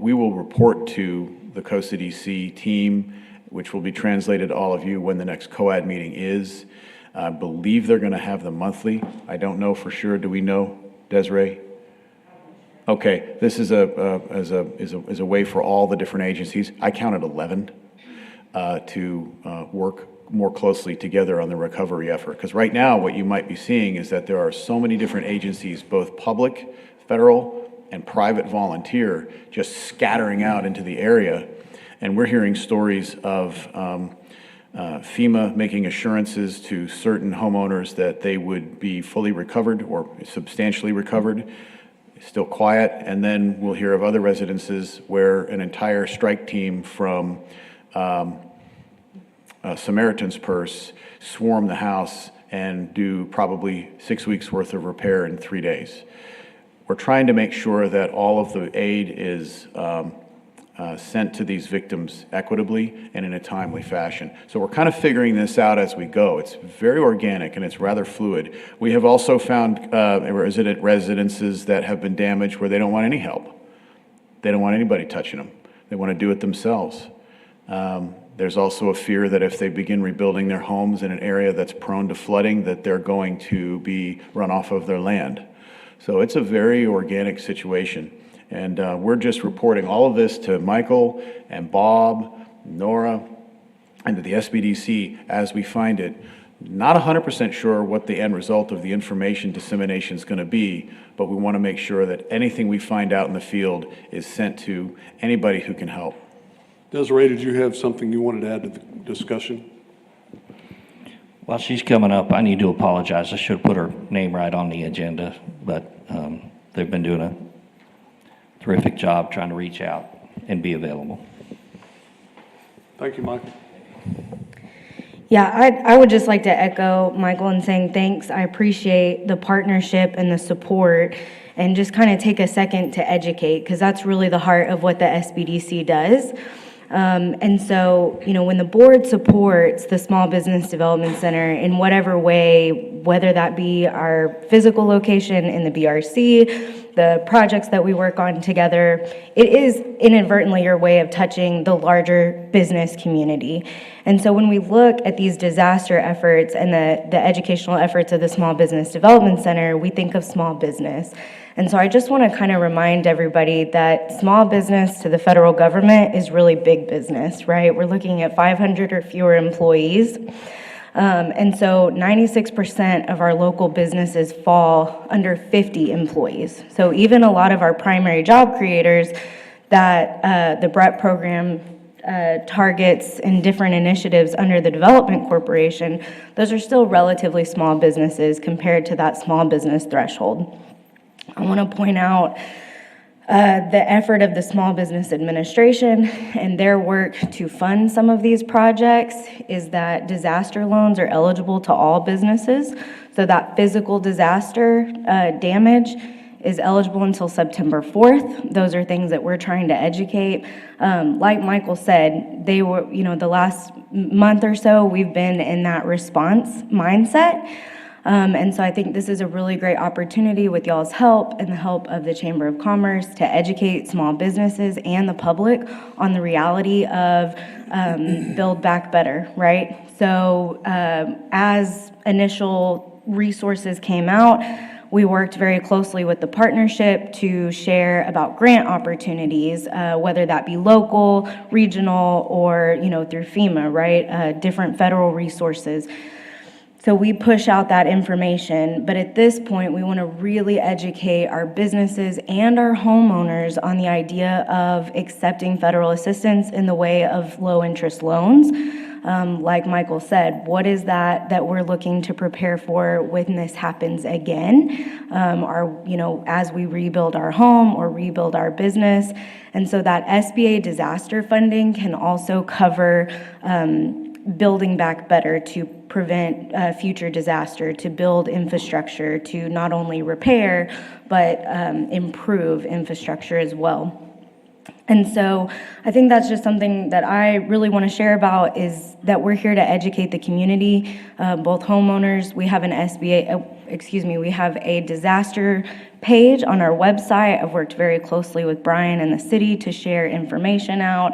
We will report to the Costa DC team, which will be translated to all of you when the next COAD meeting is. I believe they're going to have them monthly. I don't know for sure. Do we know, Desiree? Okay, this is a way for all the different agencies. I counted 11 to work more closely together on the recovery effort. Because right now, what you might be seeing is that there are so many different agencies, both public, federal, and private volunteer, just scattering out into the area. And we're hearing stories of FEMA making assurances to certain homeowners that they would be fully recovered or substantially recovered. still quiet, and then we'll hear of other residences where an entire strike team from Samaritan's Purse swarm the house and do probably 6 weeks worth of repair in 3 days. We're trying to make sure that all of the aid is sent to these victims equitably and in a timely fashion. So we're kind of figuring this out as we go. It's very organic and it's rather fluid. We have also found residences that have been damaged where they don't want any help. They don't want anybody touching them. They want to do it themselves. There's also a fear that if they begin rebuilding their homes in an area that's prone to flooding, that they're going to be run off of their land. So it's a very organic situation. And we're just reporting all of this to Michael and Bob, Nora, and to the SBDC as we find it. Not 100% sure what the end result of the information dissemination is going to be, but we want to make sure that anything we find out in the field is sent to anybody who can help. Desiree, did you have something you wanted to add to the discussion? While she's coming up, I need to apologize. I should have put her name right on the agenda, but they've been doing a terrific job trying to reach out and be available. Thank you, Michael. Yeah, I would just like to echo Michael in saying thanks. I appreciate the partnership and the support, and just kind of take a second to educate, because that's really the heart of what the SBDC does. And so, when the board supports the Small Business Development Center in whatever way, whether that be our physical location in the BRC, the projects that we work on together, it is inadvertently your way of touching the larger business community. And so when we look at these disaster efforts and the educational efforts of the Small Business Development Center, we think of small business. And so I just want to kind of remind everybody that small business to the federal government is really big business, right? We're looking at 500 or fewer employees. And so 96% of our local businesses fall under 50 employees. So even a lot of our primary job creators that the BREP program targets and different initiatives under the Development Corporation, those are still relatively small businesses compared to that small business threshold. I want to point out the effort of the Small Business Administration and their work to fund some of these projects is that disaster loans are eligible to all businesses. So that physical disaster damage is eligible until September 4th. Those are things that we're trying to educate. Like Michael said, they were, the last month or so, we've been in that response mindset. And so I think this is a really great opportunity with y'all's help and the help of the Chamber of Commerce to educate small businesses and the public on the reality of Build Back Better, right? So as initial resources came out, we worked very closely with the partnership to share about grant opportunities, whether that be local, regional, or through FEMA, right? Different federal resources. So we push out that information, but at this point, we want to really educate our businesses and our homeowners on the idea of accepting federal assistance in the way of low-interest loans. Like Michael said, what is that we're looking to prepare for when this happens again? As we rebuild our home or rebuild our business. And so that SBA disaster funding can also cover building back better to prevent future disaster, to build infrastructure, to not only repair, but improve infrastructure as well. And so I think that's just something that I really want to share about, is that we're here to educate the community, both homeowners. We have we have a disaster page on our website. I've worked very closely with Brian and the city to share information out.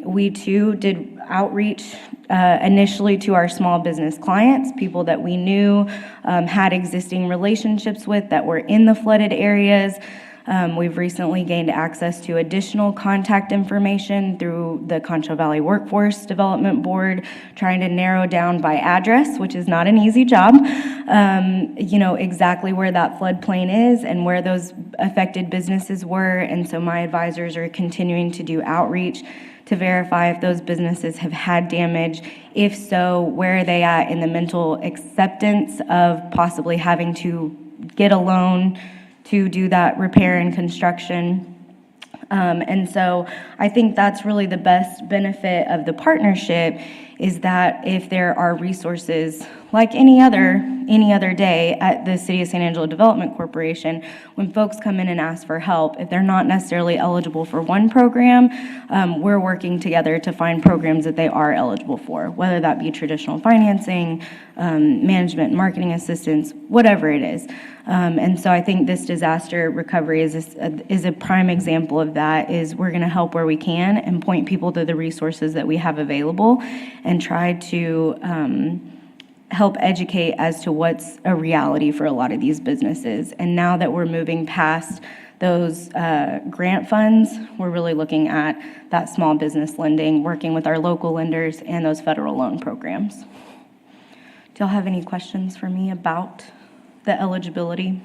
We too did outreach initially to our small business clients, people that we knew, had existing relationships with that were in the flooded areas. We've recently gained access to additional contact information through the Concho Valley Workforce Development Board, trying to narrow down by address, which is not an easy job, exactly where that floodplain is and where those affected businesses were. And so my advisors are continuing to do outreach to verify if those businesses have had damage. If so, where are they at in the mental acceptance of possibly having to get a loan to do that repair and construction. And so I think that's really the best benefit of the partnership, is that if there are resources like any other day at the City of San Angelo Development Corporation, when folks come in and ask for help, if they're not necessarily eligible for one program, we're working together to find programs that they are eligible for, whether that be traditional financing, management, marketing assistance, whatever it is. And so I think this disaster recovery is a prime example of that. Is we're going to help where we can and point people to the resources that we have available, and try to help educate as to what's a reality for a lot of these businesses. And now that we're moving past those grant funds, we're really looking at that small business lending, working with our local lenders and those federal loan programs. Do y'all have any questions for me about the eligibility?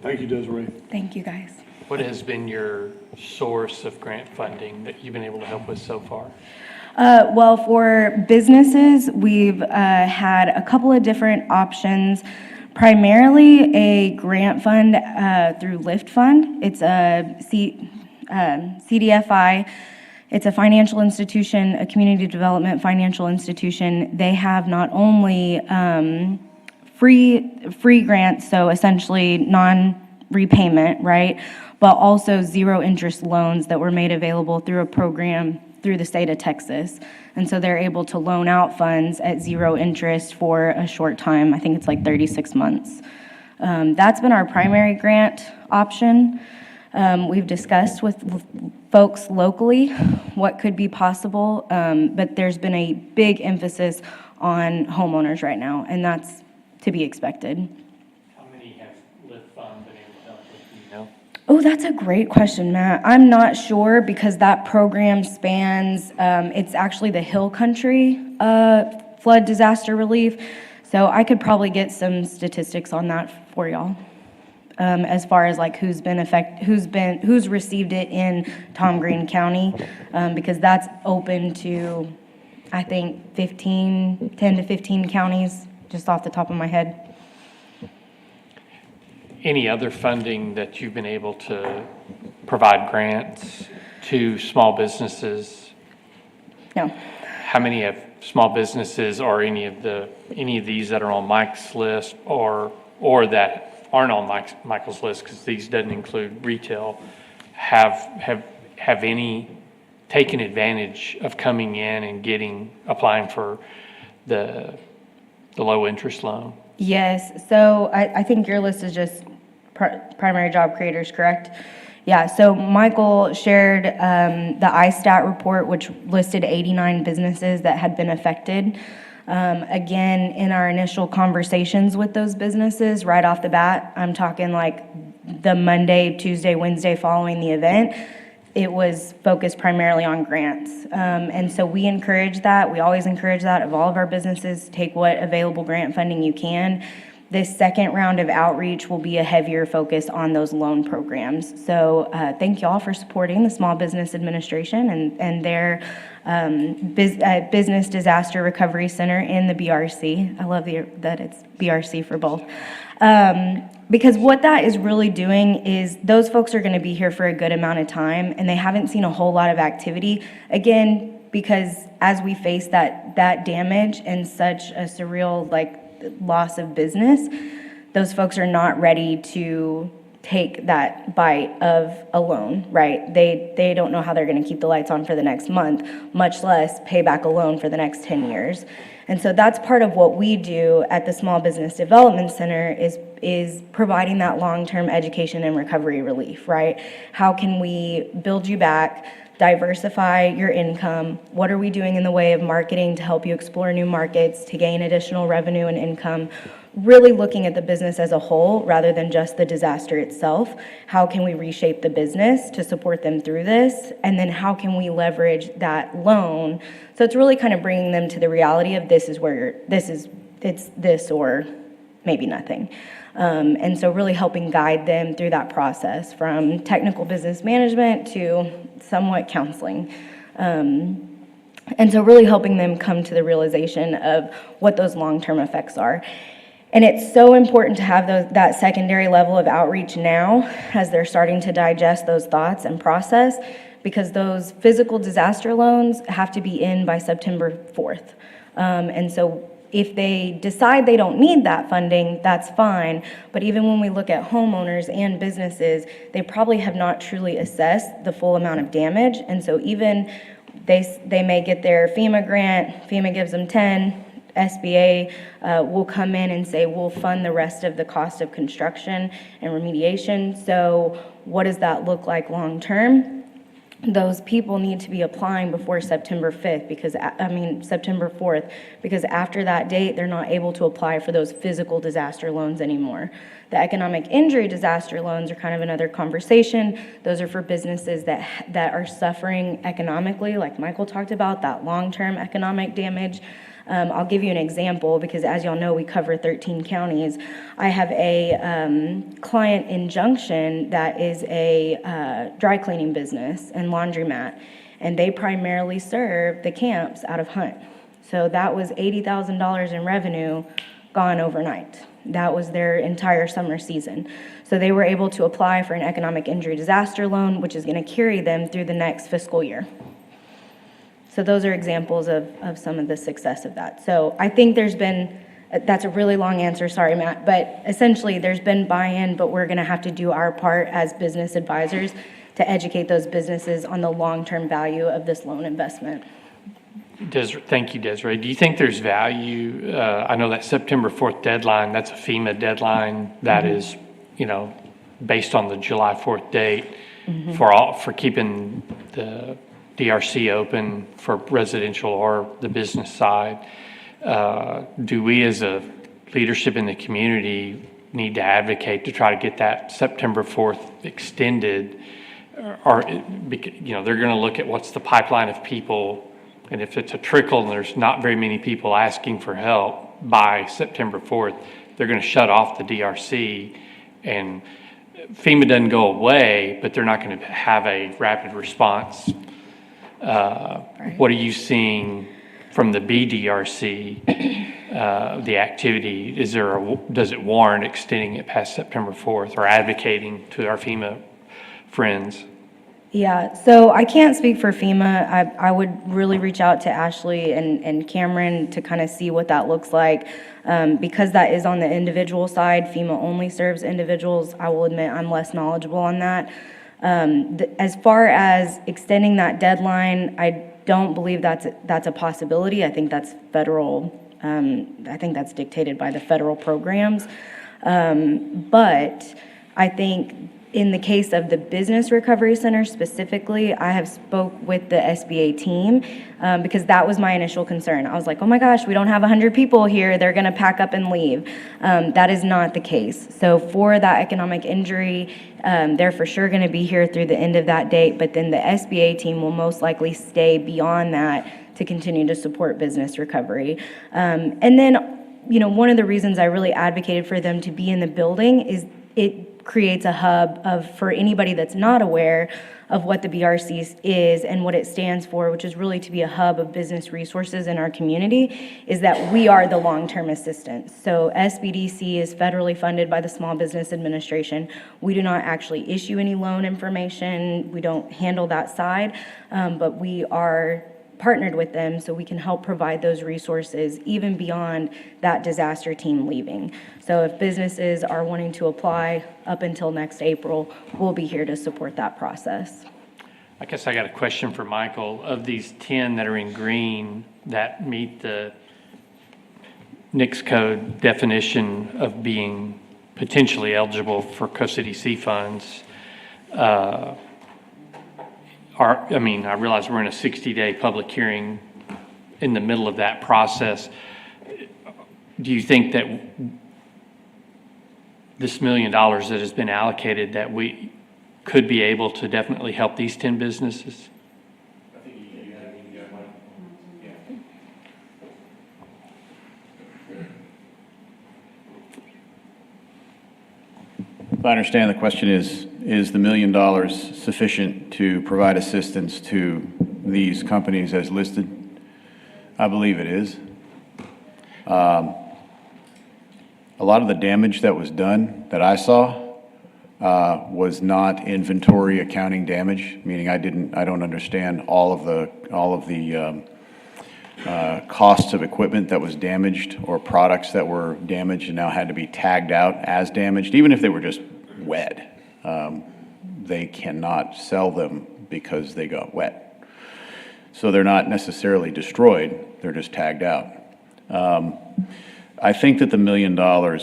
Thank you, Desiree. Thank you, guys. What has been your source of grant funding that you've been able to help with so far? Well, for businesses, we've had a couple of different options. Primarily a grant fund through Lift Fund. It's a CDFI. It's a financial institution, a community development financial institution. They have not only free grants, so essentially non-repayment, right, but also zero interest loans that were made available through a program through the state of Texas. And so they're able to loan out funds at zero interest for a short time. I think it's like 36 months. That's been our primary grant option. We've discussed with folks locally what could be possible, but there's been a big emphasis on homeowners right now, and that's to be expected. How many have Lift Fund been able to help with, do you know? Oh, that's a great question, Matt. I'm not sure, because that program spans, it's actually the Hill Country flood disaster relief. So I could probably get some statistics on that for y'all, as far as like who's received it in Tom Green County, because that's open to, I think, 10 to 15 counties, just off the top of my head. Any other funding that you've been able to provide grants to small businesses? No. How many have small businesses, or any of these that are on Mike's list, or that aren't on Michael's list, because these doesn't include retail, have any taken advantage of coming in and applying for the low interest loan? Yes, so I think your list is just primary job creators, correct? Yeah, so Michael shared the ISTAT report, which listed 89 businesses that had been affected. Again, in our initial conversations with those businesses, right off the bat, I'm talking like the Monday, Tuesday, Wednesday following the event, it was focused primarily on grants. And so we encourage that. We always encourage that of all of our businesses. Take what available grant funding you can. This second round of outreach will be a heavier focus on those loan programs. So thank y'all for supporting the Small Business Administration and their Business Disaster Recovery Center in the BRC. I love that it's BRC for both. Because what that is really doing is those folks are going to be here for a good amount of time, and they haven't seen a whole lot of activity. Again, because as we face that damage and such a surreal loss of business, those folks are not ready to take that bite of a loan, right? They don't know how they're going to keep the lights on for the next month, much less pay back a loan for the next 10 years. And so that's part of what we do at the Small Business Development Center is providing that long-term education and recovery relief, right? How can we build you back, diversify your income? What are we doing in the way of marketing to help you explore new markets, to gain additional revenue and income? Really looking at the business as a whole rather than just the disaster itself. How can we reshape the business to support them through this? And then how can we leverage that loan? So it's really kind of bringing them to the reality of it's this or maybe nothing. And so really helping guide them through that process from technical business management to somewhat counseling. And so really helping them come to the realization of what those long-term effects are. And it's so important to have that secondary level of outreach now as they're starting to digest those thoughts and process, because those physical disaster loans have to be in by September 4th. And so if they decide they don't need that funding, that's fine. But even when we look at homeowners and businesses, they probably have not truly assessed the full amount of damage. And so even they may get their FEMA grant, FEMA gives them 10, SBA will come in and say, we'll fund the rest of the cost of construction and remediation. So what does that look like long term? Those people need to be applying before September 5th, September 4th, because after that date, they're not able to apply for those physical disaster loans anymore. The economic injury disaster loans are kind of another conversation. Those are for businesses that are suffering economically, like Michael talked about, that long-term economic damage. I'll give you an example, because as y'all know, we cover 13 counties. I have a client in Junction that is a dry cleaning business and laundromat, and they primarily serve the camps out of Hunt. So that was $80,000 in revenue gone overnight. That was their entire summer season. So they were able to apply for an economic injury disaster loan, which is going to carry them through the next fiscal year. So those are examples of some of the success of that. So I think that's a really long answer, sorry, Matt, but essentially there's been buy-in, but we're gonna have to do our part as business advisors to educate those businesses on the long-term value of this loan investment. Thank you, Desiree. Do you think there's value? I know that September 4th deadline, that's a FEMA deadline that is, based on the July 4th date for keeping the DRC open for residential or the business side. Do we as a leadership in the community need to advocate to try to get that September 4th extended? Or, they're going to look at what's the pipeline of people, and if it's a trickle and there's not very many people asking for help by September 4th, they're going to shut off the DRC, and FEMA doesn't go away, but they're not going to have a rapid response. What are you seeing from the BDRC, the activity? Does it warrant extending it past September 4th or advocating to our FEMA friends? Yeah, so I can't speak for FEMA. I would really reach out to Ashley and Cameron to kind of see what that looks like. Because that is on the individual side, FEMA only serves individuals. I will admit I'm less knowledgeable on that. As far as extending that deadline, I don't believe that's a possibility. I think that's federal. I think that's dictated by the federal programs. But I think in the case of the Business Recovery Center specifically, I have spoke with the SBA team because that was my initial concern. I was like, oh my gosh, we don't have 100 people here. They're going to pack up and leave. That is not the case. So for that economic injury, they're for sure going to be here through the end of that date, but then the SBA team will most likely stay beyond that to continue to support business recovery. And then, one of the reasons I really advocated for them to be in the building is it creates a hub for anybody that's not aware of what the BRC is and what it stands for, which is really to be a hub of business resources in our community, is that we are the long-term assistance. So SBDC is federally funded by the Small Business Administration. We do not actually issue any loan information. We don't handle that side, but we are partnered with them so we can help provide those resources even beyond that disaster team leaving. So if businesses are wanting to apply up until next April, we'll be here to support that process. I guess I got a question for Michael. Of these 10 that are in green that meet the NICS code definition of being potentially eligible for co-CDC funds, I realize we're in a 60-day public hearing in the middle of that process. Do you think that this $1 million that has been allocated, that we could be able to definitely help these 10 businesses? If I understand, the question is the $1 million sufficient to provide assistance to these companies as listed? I believe it is. A a lot of the damage that was done that I saw was not inventory accounting damage, meaning I don't understand all of the costs of equipment that was damaged or products that were damaged and now had to be tagged out as damaged, even if they were just wet. They cannot sell them because they got wet. So they're not necessarily destroyed, they're just tagged out. I think that the $1 million, or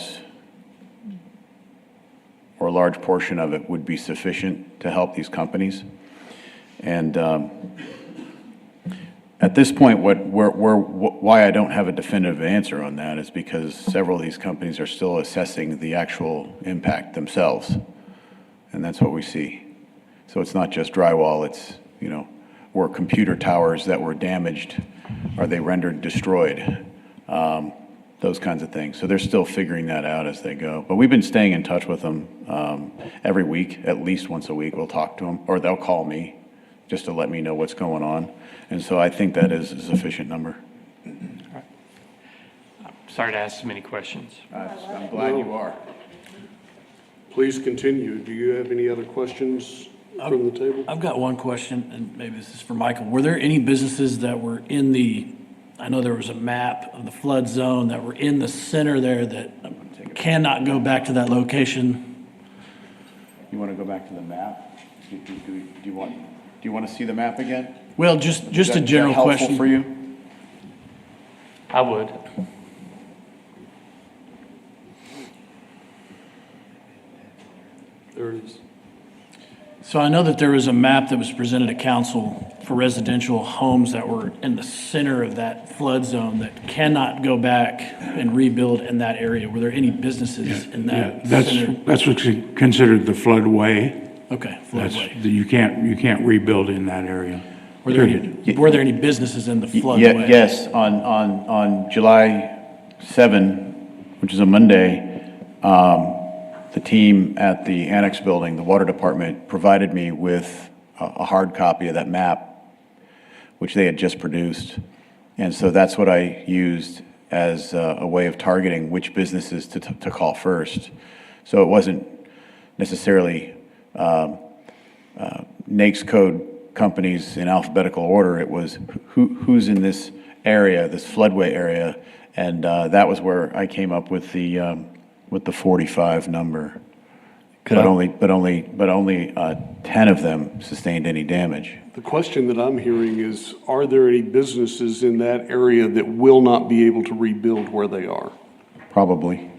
a large portion of it, would be sufficient to help these companies. And at this point, why I don't have a definitive answer on that is because several of these companies are still assessing the actual impact themselves. And that's what we see. So it's not just drywall, it's, were computer towers that were damaged, are they rendered destroyed? Those kinds of things. So they're still figuring that out as they go. But we've been staying in touch with them every week, at least once a week. We'll talk to them, or they'll call me just to let me know what's going on. And so I think that is a sufficient number. Sorry to ask so many questions. I'm glad you are. Please continue. Do you have any other questions from the table? I've got one question, and maybe this is for Michael. Were there any businesses that were in I know there was a map of the flood zone that were in the center there that cannot go back to that location? You want to go back to the map? Do you want to see the map again? Well, just a general question. Is that helpful for you? I would. There it is. So I know that there was a map that was presented to council for residential homes that were in the center of that flood zone that cannot go back and rebuild in that area. Were there any businesses in that center? That's what's considered the floodway. Okay, floodway. You can't rebuild in that area. Were there any businesses in the floodway? Yes, on July 7, which is a Monday, the team at the Annex Building, the Water Department, provided me with a hard copy of that map, which they had just produced. And so that's what I used as a way of targeting which businesses to call first. So it wasn't necessarily NAICS code companies in alphabetical order. It was who's in this area, this floodway area, and that was where I came up with the 45 number. But only 10 of them sustained any damage. The question that I'm hearing is, are there any businesses in that area that will not be able to rebuild where they are? Probably.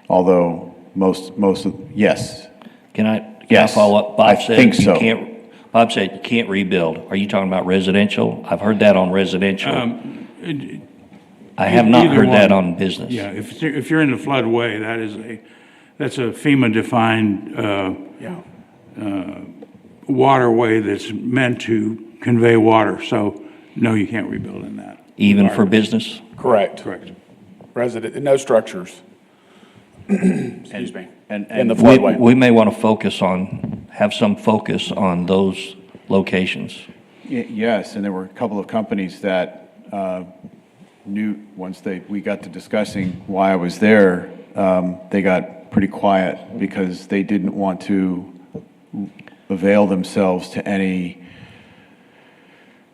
Although most of, yes. Can I Yes, follow up? Bob I said think you so. Bob said you can't rebuild. Are you talking about residential? I've heard that on residential. I have not Either heard that one. on business. Yeah, if you're in the floodway, that's a FEMA-defined waterway that's meant to convey water. So, no, you can't rebuild in that. Even for business? Correct. Correct. Resident, no structures. Excuse me. In the We floodway. may want to have some focus on those locations. Yes, and there were a couple of companies that knew, once we got to discussing why I was there, they got pretty quiet because they didn't want to avail themselves to any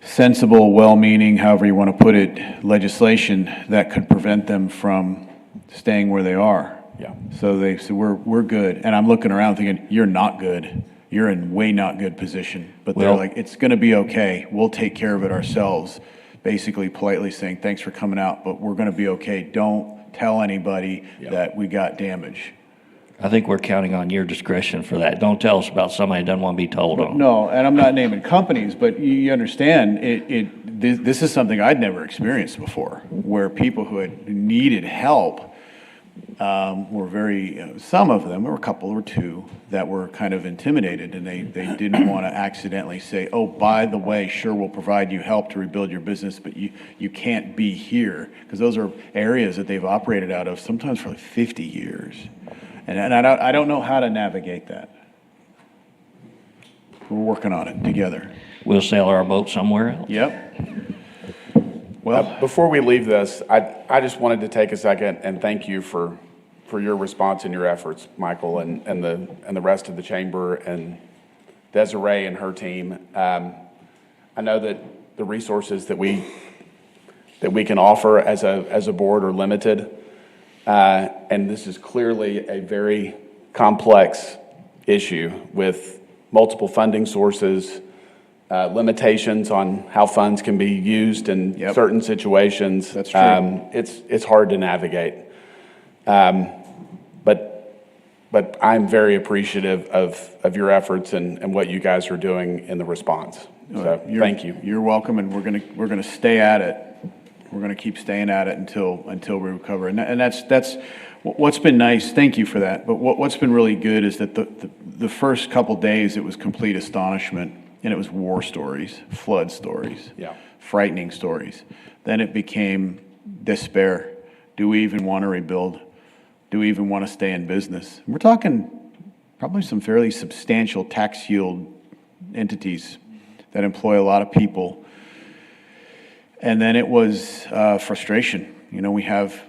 sensible, well-meaning, however you want to put it, legislation that could prevent them from staying where they are. Yeah. So they said, we're good. And I'm looking around thinking, you're not good. You're in way not good position. But they're Well- like, it's going to be okay. We'll take care of it ourselves. Basically politely saying, thanks for coming out, but we're going to be okay. Don't tell anybody that we got damage. I think we're counting on your discretion for that. Don't tell us about somebody that doesn't want to be told on. No, and I'm not naming companies, but you understand, this is something I'd never experienced before, where people who had needed help were some of them, there were a couple or two, that were kind of intimidated, and they didn't want to accidentally say, oh, by the way, sure, we'll provide you help to rebuild your business, but you can't be here, because those are areas that they've operated out of sometimes for like 50 years. And I don't know how to navigate that. We're working on it together. We'll sail our boat somewhere else. Yep. Well, Before we leave this, I just wanted to take a second and thank you for for your response and your efforts, Michael, and the rest of the chamber, and Desiree and her team. I know that the resources that we can offer as a board are limited, and this is clearly a very complex issue with multiple funding sources, limitations on how funds can be used in certain situations. That's true. It's hard to navigate. But I'm very appreciative of your efforts and what you guys are doing in the response. So thank you. You're welcome, and we're gonna stay at it. We're gonna keep staying at it until we recover. And that's what's been nice. Thank you for that. But what's been really good is that the first couple days it was complete astonishment, and it was war stories, flood stories, frightening stories. Then it became despair. Do we even want to rebuild? Do we even want to stay in business? We're talking probably some fairly substantial tax yield entities that employ a lot of people. And then it was frustration. You know, we have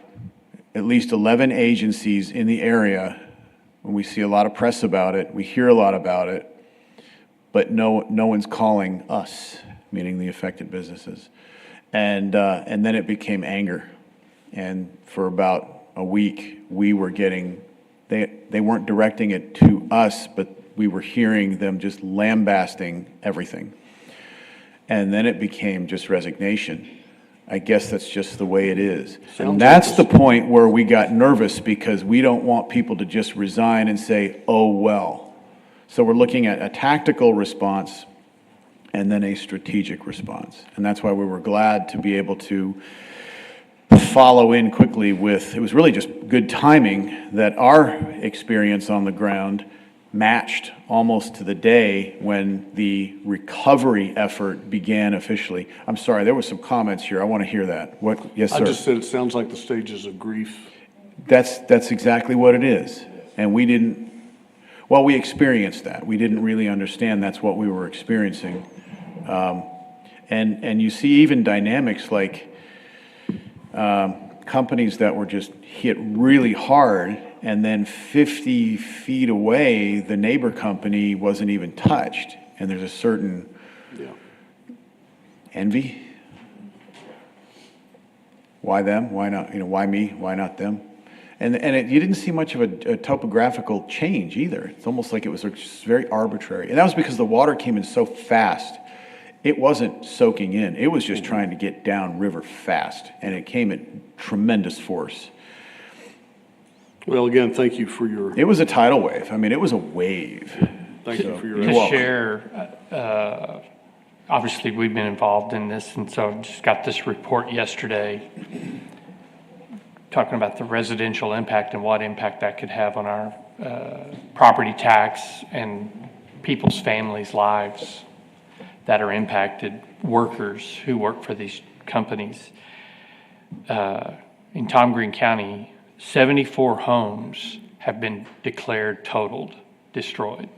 at least 11 agencies in the area, and we see a lot of press about it. We hear a lot about it, but no one's calling us, meaning the affected businesses. And then it became anger. And for about a week, we were getting, they weren't directing it to us, but we were hearing them just lambasting everything. And then it became just resignation. I guess that's just the way it is. And that's the point where we got nervous, because we don't want people to just resign and say, oh, well. So we're looking at a tactical response and then a strategic response. And that's why we were glad to be able to follow in quickly with, it was really just good timing that our experience on the ground matched almost to the day when the recovery effort began officially. I'm sorry, there were some comments here. I want to hear that. What? Yes, sir. I just said it sounds like the stages of grief. That's exactly what it is. And we didn't, well, we experienced that. We didn't really understand that's what we were experiencing. And you see even dynamics like companies that were just hit really hard, and then 50 feet away, the neighbor company wasn't even touched. And there's a certain envy. Why them? Why not? You know, why me? Why not them? And you didn't see much of a topographical change either. It's almost like it was just very arbitrary. And that was because the water came in so fast. It wasn't soaking in. It was just trying to get down river fast. And it came at tremendous force. Well, again, thank you for your... It was a tidal wave. I mean, it was a wave. Thank you for your... To share, obviously, we've been involved in this, and so just got this report yesterday talking about the residential impact and what impact that could have on our property tax and people's families' lives that are impacted, workers who work for these companies. In Tom Green County, 74 homes have been declared totaled, destroyed.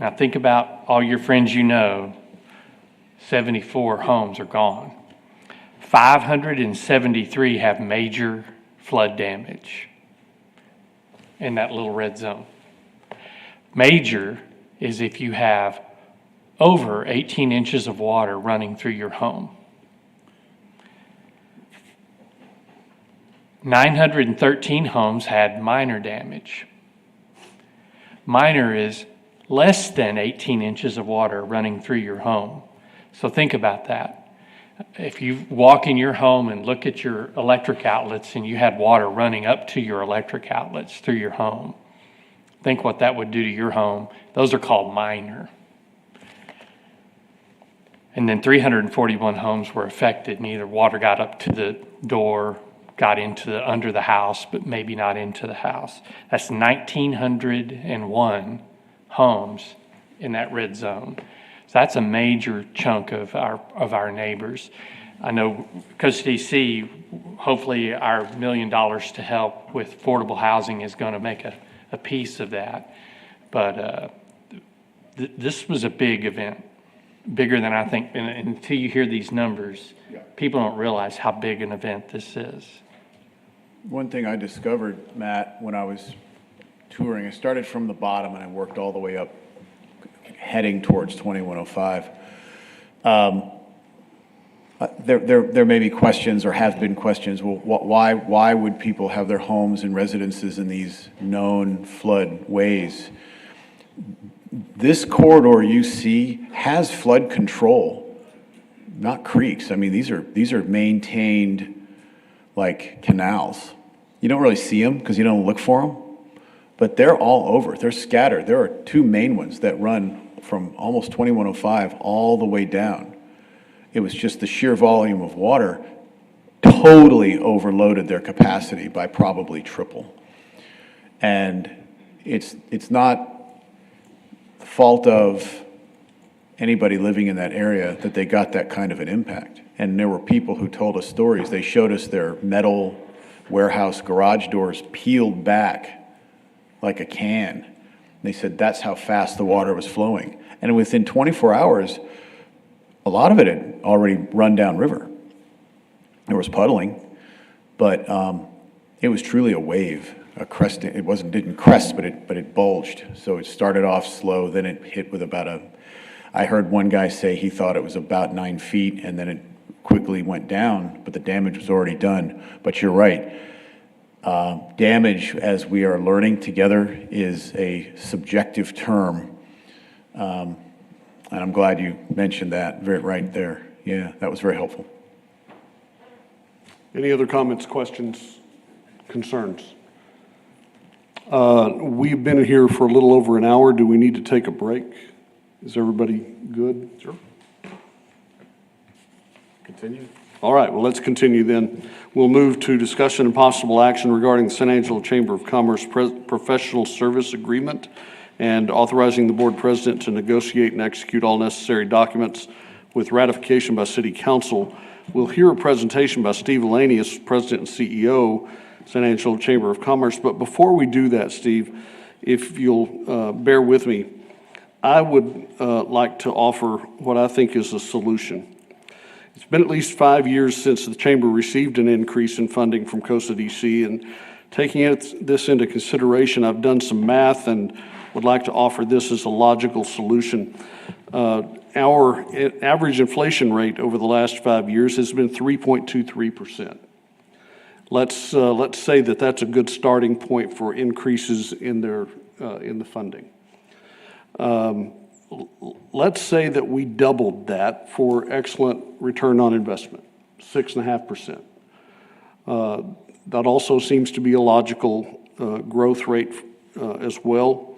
Now think about all your friends you know, 74 homes are gone. 573 have major flood damage in that little red zone. Major is if you have over 18 inches of water running through your home. 913 homes had minor damage. Minor is less than 18 inches of water running through your home. So think about that. If you walk in your home and look at your electric outlets and you had water running up to your electric outlets through your home, think what that would do to your home. Those are called minor. And then 341 homes were affected, and either water got up to the door, got under the house, but maybe not into the house. That's 1,901 homes in that red zone. So that's a major chunk of our neighbors. I know Coast DC, hopefully our $1 million to help with affordable housing is going to make a piece of that. But this was a big event, bigger than I think. And until you hear these numbers, people don't realize how big an event this is. One thing I discovered, Matt, when I was touring, I started from the bottom and I worked all the way up, heading towards 2105. There may be questions or have been questions, well, why would people have their homes and residences in these known flood ways? This corridor you see has flood control, not creeks. I mean, these are maintained like canals. You don't really see them because you don't look for them, but they're all over. They're scattered. There are two main ones that run from almost 2105 all the way down. It was just the sheer volume of water totally overloaded their capacity by probably triple. And it's not the fault of anybody living in that area that they got that kind of an impact. And there were people who told us stories. They showed us their metal warehouse garage doors peeled back like a can. They said that's how fast the water was flowing. And within 24 hours, a lot of it had already run downriver. There was puddling, but it was truly a wave, a crest. It didn't crest, but it bulged. So it started off slow, then it hit with I heard one guy say he thought it was about 9 feet, and then it quickly went down, but the damage was already done. But you're right. Damage, as we are learning together, is a subjective term. And I'm glad you mentioned that right there. Yeah, that was very helpful. Any other comments, questions, concerns? We've been here for a little over an hour. Do we need to take a break? Is everybody good? Sure. Continue. All right, well, let's continue then. We'll move to discussion and possible action regarding the San Angelo Chamber of Commerce Professional Service Agreement and authorizing the board president to negotiate and execute all necessary documents with ratification by City Council. We'll hear a presentation by Steve Elanius, President and CEO, San Angelo Chamber of Commerce. But before we do that, Steve, if you'll bear with me, I would like to offer what I think is a solution. It's been at least 5 years since the Chamber received an increase in funding from COSA DC, and taking this into consideration, I've done some math and would like to offer this as a logical solution. Our average inflation rate over the last 5 years has been 3.23%. Let's say that that's a good starting point for increases in the funding. Let's say that we doubled that for excellent return on investment, 6.5%. That also seems to be a logical growth rate as well.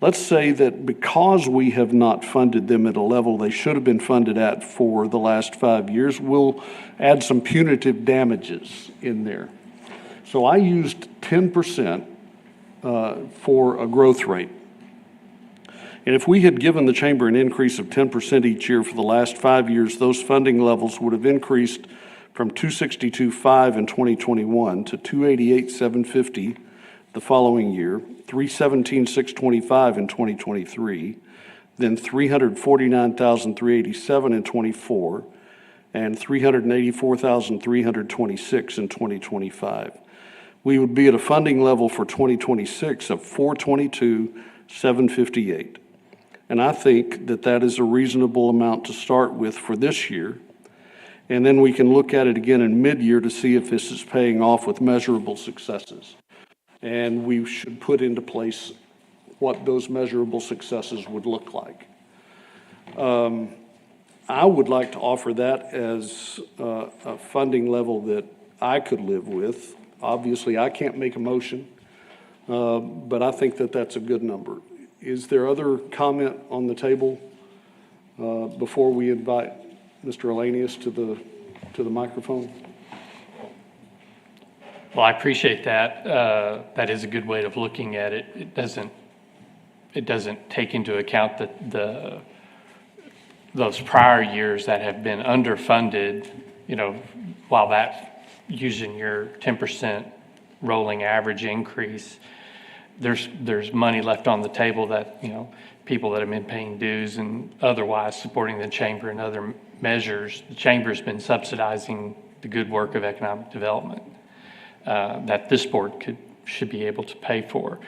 Let's say that because we have not funded them at a level they should have been funded at for the last 5 years, we'll add some punitive damages in there. So I used 10% for a growth rate. And if we had given the chamber an increase of 10% each year for the last 5 years, those funding levels would have increased from 262.5 in 2021 to 288.750 the following year, 317.625 in 2023, then 349,387 in 24, and 384,326 in 2025. We would be at a funding level for 2026 of 422,758. And I think that that is a reasonable amount to start with for this year. And then we can look at it again in mid-year to see if this is paying off with measurable successes. And we should put into place what those measurable successes would look like. I would like to offer that as a funding level that I could live with. Obviously, I can't make a motion, but I think that that's a good number. Is there other comment on the table before we invite Mr. Elanius to the microphone? Well, I appreciate that. That is a good way of looking at it. It doesn't take into account those prior years that have been underfunded, while that, using your 10% rolling average increase, there's money left on the table that, people that have been paying dues and otherwise supporting the chamber and other measures. The chamber's been subsidizing the good work of economic development. that this board should be able to pay for.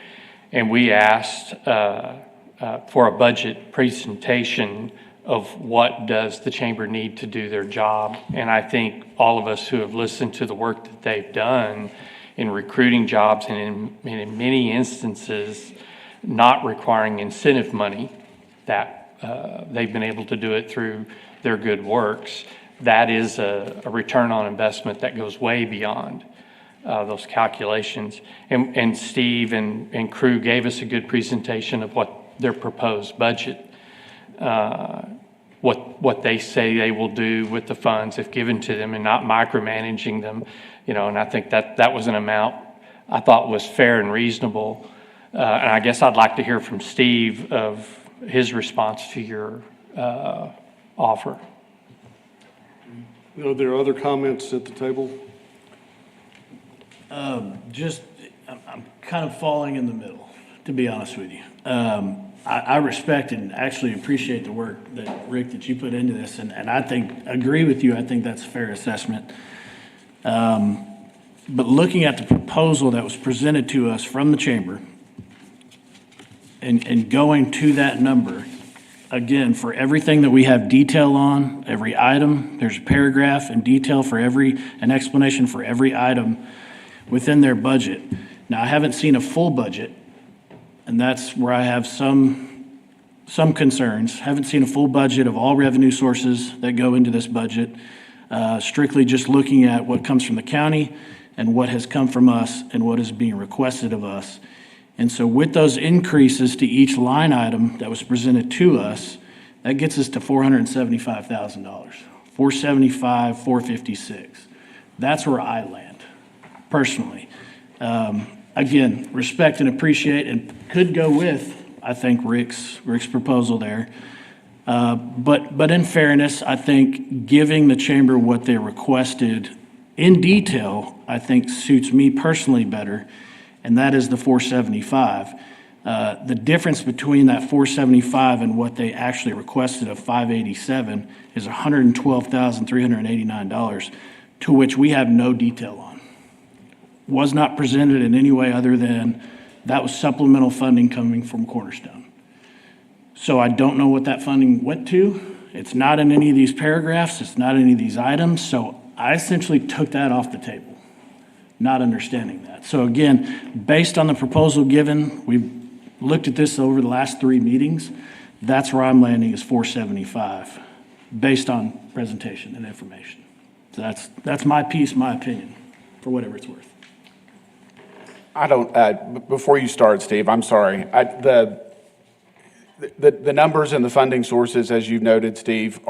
And we asked for a budget presentation of what does the chamber need to do their job. And I think all of us who have listened to the work that they've done in recruiting jobs and in many instances not requiring incentive money, that they've been able to do it through their good works, that is a return on investment that goes way beyond those calculations. And Steve and crew gave us a good presentation of what their proposed budget, what they say they will do with the funds if given to them and not micromanaging them, and I think that was an amount I thought was fair and reasonable. And I guess I'd like to hear from Steve of his response to your offer. Are there other comments at the table? I'm kind of falling in the middle, to be honest with you. I respect and actually appreciate the work that you put into this, and I agree with you. I think that's a fair assessment. But looking at the proposal that was presented to us from the chamber and going to that number, again, for everything that we have detail on, every item, there's a paragraph and detail for an explanation for every item within their budget. Now, I haven't seen a full budget, and that's where I have some concerns. Haven't seen a full budget of all revenue sources that go into this budget, strictly just looking at what comes from the county and what has come from us and what is being requested of us. And so with those increases to each line item that was presented to us, that gets us to $475,000, $475, $456. That's where I land, personally. Again, respect and appreciate, and could go with, I think, Rick's proposal there. But in fairness, I think giving the chamber what they requested in detail, I think suits me personally better, and that is the 475. The difference between that 475 and what they actually requested of 587 is $112,389, to which we have no detail on. Was not presented in any way other than that was supplemental funding coming from Cornerstone. So I don't know what that funding went to. It's not in any of these paragraphs. It's not in any of these items. So I essentially took that off the table, not understanding that. So again, based on the proposal given, we've looked at this over the last 3 meetings. That's where I'm landing is 475, based on presentation and information. So that's my piece, my opinion, for whatever it's worth. I don't, before you start, Steve, I'm sorry. The numbers and the funding sources, as you've noted, Steve,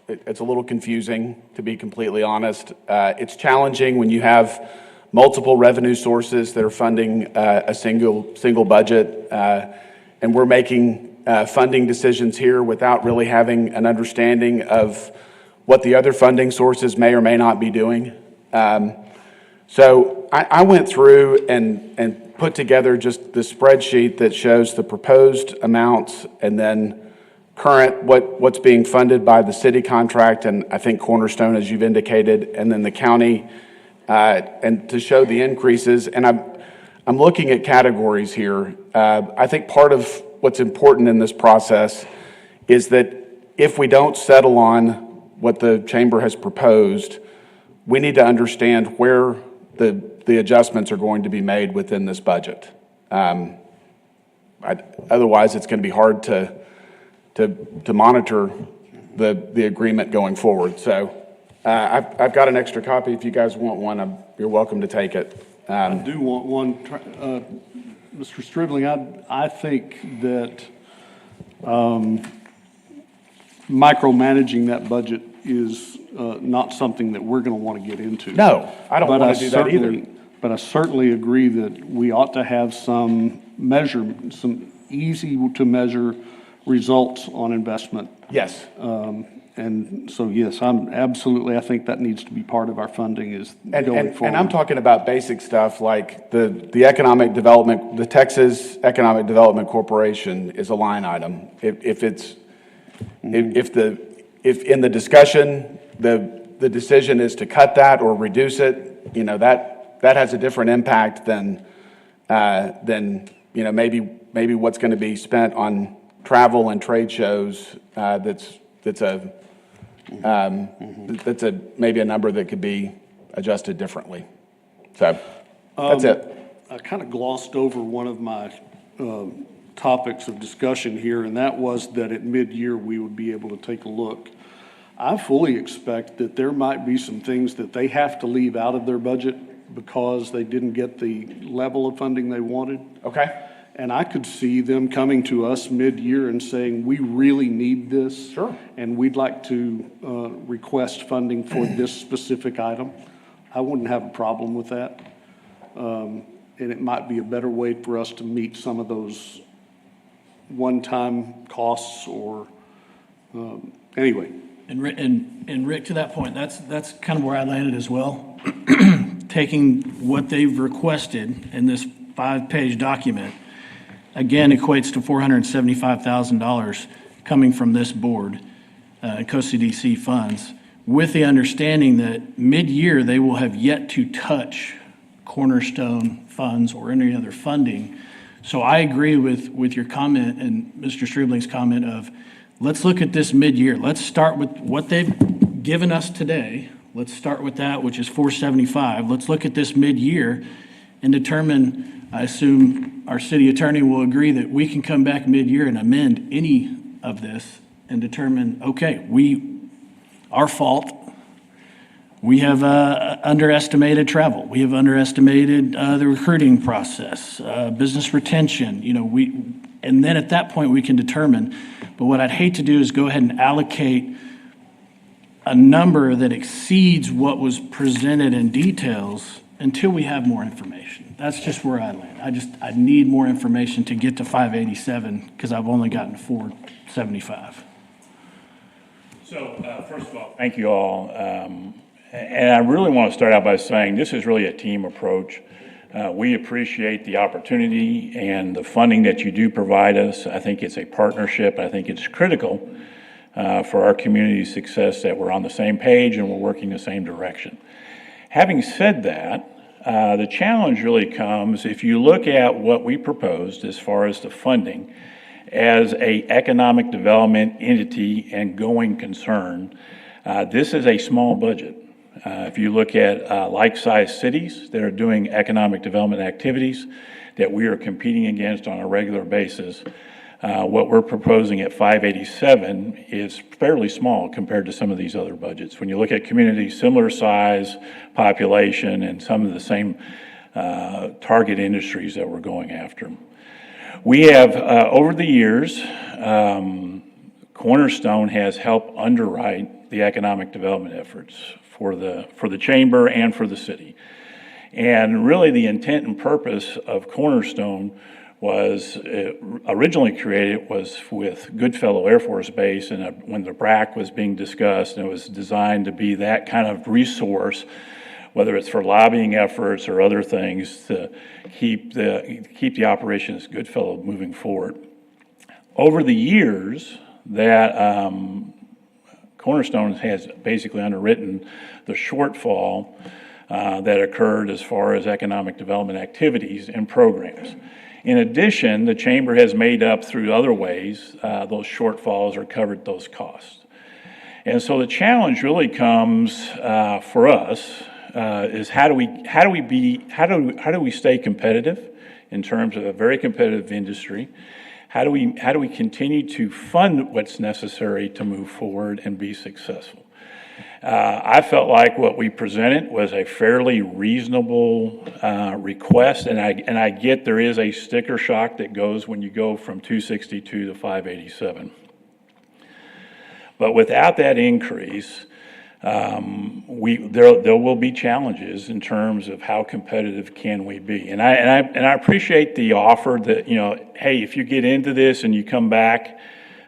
it's a little confusing, to be completely honest. It's challenging when you have multiple revenue sources that are funding a single budget, and we're making funding decisions here without really having an understanding of what the other funding sources may or may not be doing. So I went through and put together just the spreadsheet that shows the proposed amounts and then current what's being funded by the city contract and I think Cornerstone, as you've indicated, and then the county, and to show the increases. And I'm looking at categories here. I think part of what's important in this process is that if we don't settle on what the chamber has proposed, we need to understand where the adjustments are going to be made within this budget. Otherwise, it's going to be hard to monitor the agreement going forward. So I've got an extra copy. If you guys want one, you're welcome to take it. I do want one. Mr. Stribling, I think that micromanaging that budget is not something that we're going to want to get into. No, I don't want to do that either. But I certainly agree that we ought to have some easy-to-measure results on investment. Yes. And so, yes, I think that needs to be part of our funding going forward. And I'm talking about basic stuff like the economic development, the Texas Economic Development Corporation is a line item. If in the discussion, the decision is to cut that or reduce it, that has a different impact than, maybe what's going to be spent on travel and trade shows. That's maybe a number that could be adjusted differently. So that's it. I kind of glossed over one of my topics of discussion here, and that was that at mid-year, we would be able to take a look. I fully expect that there might be some things that they have to leave out of their budget because they didn't get the level of funding they wanted. Okay. And I could see them coming to us mid-year and saying, we really need this. Sure. And we'd like to request funding for this specific item. I wouldn't have a problem with that. And it might be a better way for us to meet some of those one-time costs or, anyway. And Rick, to that point, that's kind of where I landed as well. Taking what they've requested in this 5-page document, again, equates to $475,000 coming from this board, COCDC funds, with the understanding that mid-year, they will have yet to touch Cornerstone funds or any other funding. So I agree with your comment and Mr. Stribling's comment of, let's look at this mid-year. Let's start with what they've given us today. Let's start with that, which is 475. Let's look at this mid-year and determine, I assume our city attorney will agree that we can come back mid-year and amend any of this and determine, okay, our fault. We have underestimated travel. We have underestimated the recruiting process, business retention. And then at that point we can determine. But what I'd hate to do is go ahead and allocate a number that exceeds what was presented in details until we have more information. That's just where I land. I need more information to get to 587 because I've only gotten 475. So, first of all, thank you all. And I really want to start out by saying this is really a team approach. We appreciate the opportunity and the funding that you do provide us. I think it's a partnership. I think it's critical for our community's success that we're on the same page and we're working the same direction. Having said that, the challenge really comes if you look at what we proposed as far as the funding as a economic development entity and going concern. This is a small budget. If you look at like-sized cities that are doing economic development activities that we are competing against on a regular basis, what we're proposing at 587 is fairly small compared to some of these other budgets. When you look at communities similar size, population, and some of the same target industries that we're going after. We have, over the years, Cornerstone has helped underwrite the economic development efforts for the chamber and for the city. And really the intent and purpose of Cornerstone was originally created was with Goodfellow Air Force Base, and when the BRAC was being discussed, and it was designed to be that kind of resource, whether it's for lobbying efforts or other things, to keep the operations Goodfellow moving forward. Over the years, that Cornerstone has basically underwritten the shortfall that occurred as far as economic development activities and programs. In addition, the chamber has made up through other ways those shortfalls or covered those costs. And so the challenge really comes for us is how do we stay competitive in terms of a very competitive industry? How do we continue to fund what's necessary to move forward and be successful? I felt like what we presented was a fairly reasonable request, and I get there is a sticker shock that goes when you go from 262 to 587. But without that increase, there will be challenges in terms of how competitive can we be. And I appreciate the offer that, hey, if you get into this and you come back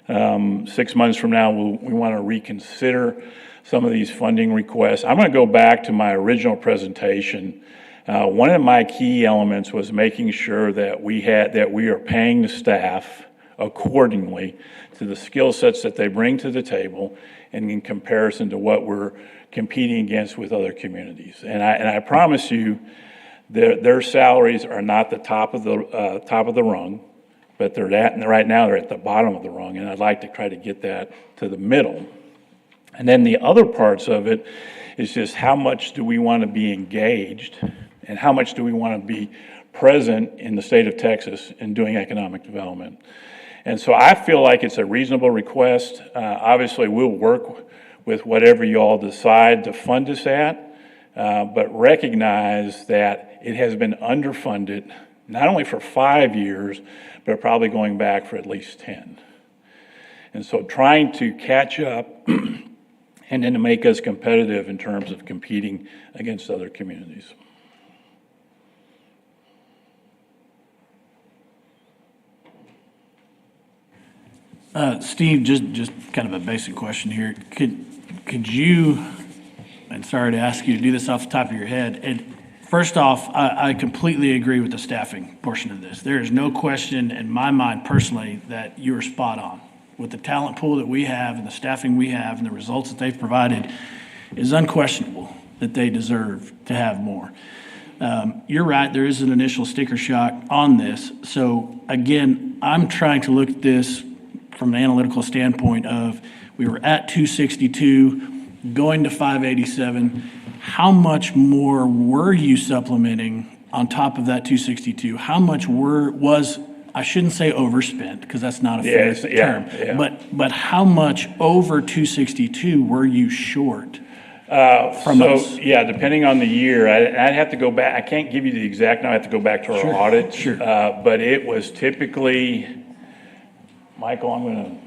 6 months from now, we want to reconsider some of these funding requests. I'm going to go back to my original presentation. One of my key elements was making sure that we are paying the staff accordingly to the skill sets that they bring to the table and in comparison to what we're competing against with other communities. And I promise you, Their salaries are not the top of the rung, but right now they're at the bottom of the rung, and I'd like to try to get that to the middle. And then the other parts of it is just how much do we want to be engaged, and how much do we want to be present in the state of Texas in doing economic development. And so I feel like it's a reasonable request. Obviously, we'll work with whatever you all decide to fund us at, but recognize that it has been underfunded, not only for 5 years, but probably going back for at least 10. And so trying to catch up and then to make us competitive in terms of competing against other communities. Steve, just kind of a basic question here. Could you, and sorry to ask you to do this off the top of your head, and first off, I completely agree with the staffing portion of this. There is no question in my mind personally that you are spot on. With the talent pool that we have and the staffing we have and the results that they've provided, it is unquestionable that they deserve to have more. You're right, there is an initial sticker shock on this. So again, I'm trying to look at this from an analytical standpoint of we were at 262, going to 587. How much more were you supplementing on top of that 262? How much was, I shouldn't say overspent, because that's not a fair term, but how much over 262 were you short from us? Yeah, depending on the year, I'd have to go back. I can't give you the exact number. I have to go back to our audit. Sure. But it was typically, Michael,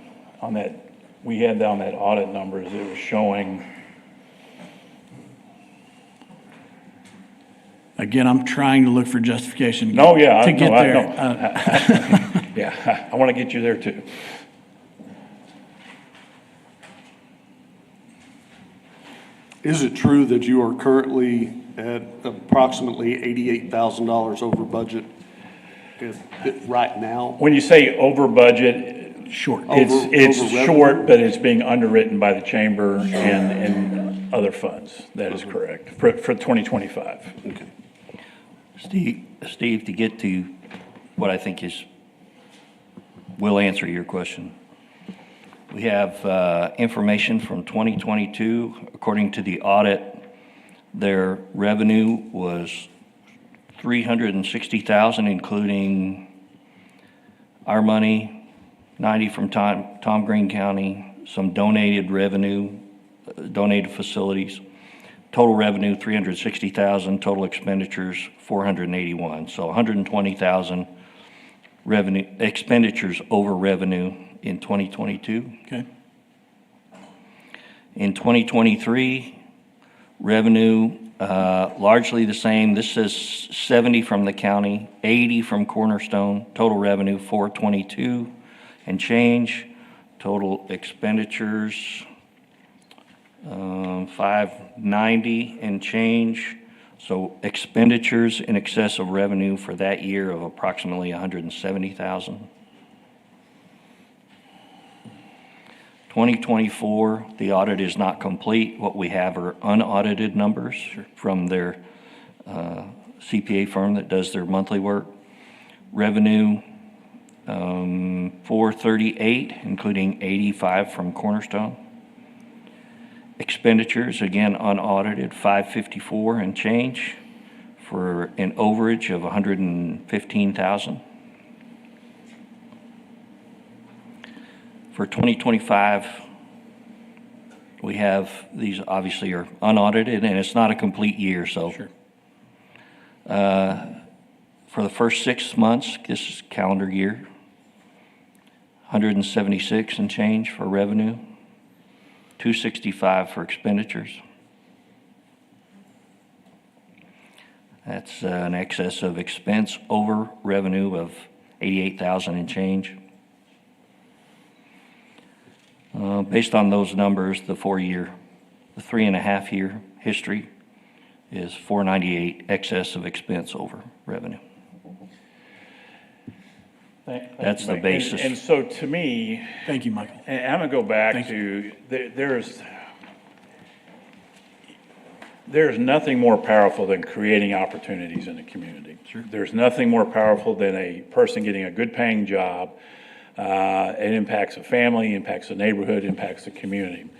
we had down that audit numbers, it was showing. Again, I'm trying to look for justification to get there. Yeah, I want to get you there too. Is it true that you are currently at approximately $88,000 over budget right now? When you say over budget, short. It's over short, but it's being underwritten by the chamber and other funds. That is correct, for 2025. Okay. Steve, to get to what I think will answer your question. We have information from 2022. According to the audit, their revenue was $360,000, including our money, 90 from Tom Green County, some donated revenue, donated facilities. Total revenue, $360,000, total expenditures, $481. So $120,000 revenue, expenditures over revenue in 2022. Okay. In 2023, revenue, largely the same. This says 70 from the county, 80 from Cornerstone, total revenue, 422 and change. Total expenditures, 590 and change. So expenditures in excess of revenue for that year of approximately 170,000. 2024, the audit is not complete. What we have are unaudited numbers from their CPA firm that does their monthly work. Revenue, 438, including 85 from Cornerstone. Expenditures, again unaudited, 554 and change for an overage of 115,000. For 2025, we have, these obviously are unaudited and it's not a complete year, so. Sure. For the first 6 months, this is calendar year, 176 and change for revenue, 265 for expenditures. That's an excess of expense over revenue of 88,000 and change. Based on those numbers, the 3.5 year history is 498 excess of expense over revenue. That's the basis. And so to me. Thank you, Michael. And I'm going to go back to, there's nothing more powerful than creating opportunities in a community. There's nothing more powerful than a person getting a good paying job. It impacts a family, impacts the neighborhood, impacts the community.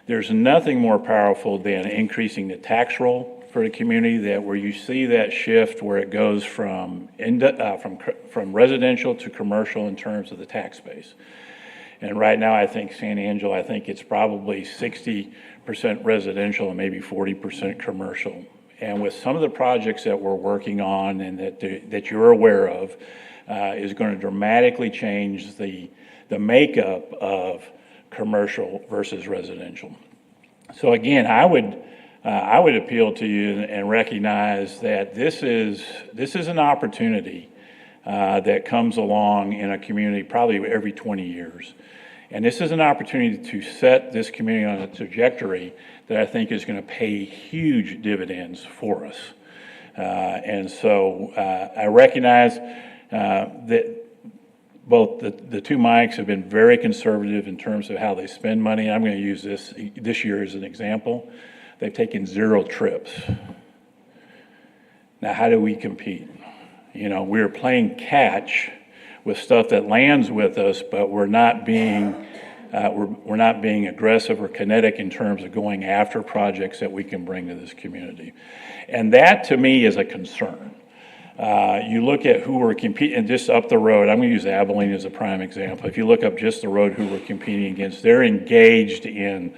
There's nothing more powerful than increasing the tax roll for the community, that where you see that shift where it goes from residential to commercial in terms of the tax base. And right now, I think San Angelo, I think it's probably 60% residential and maybe 40% commercial. And with some of the projects that we're working on and that you're aware of, is going to dramatically change the makeup of commercial versus residential. So again, I would appeal to you and recognize that this is an opportunity that comes along in a community probably every 20 years. And this is an opportunity to set this community on a trajectory that I think is going to pay huge dividends for us. And so I recognize that both the two Mikes have been very conservative in terms of how they spend money. I'm going to use this year as an example. They've taken 0 trips. Now, how do we compete? You know, we're playing catch with stuff that lands with us, but we're not being aggressive or kinetic in terms of going after projects that we can bring to this community. And that, to me, is a concern. You look at who we're competing, just up the road, I'm going to use Abilene as a prime example. If you look up just the road who we're competing against, they're engaged in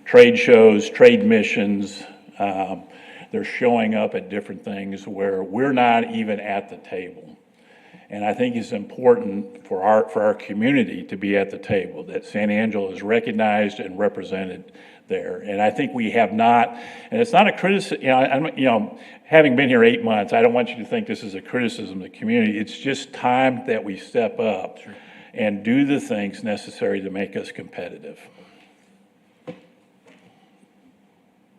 trade shows, trade missions. They're showing up at different things where we're not even at the table. And I think it's important for our community to be at the table, that San Angelo is recognized and represented there. And I think we have not, and it's not a criticism, having been here 8 months, I don't want you to think this is a criticism of the community. It's just time that we step up and do the things necessary to make us competitive.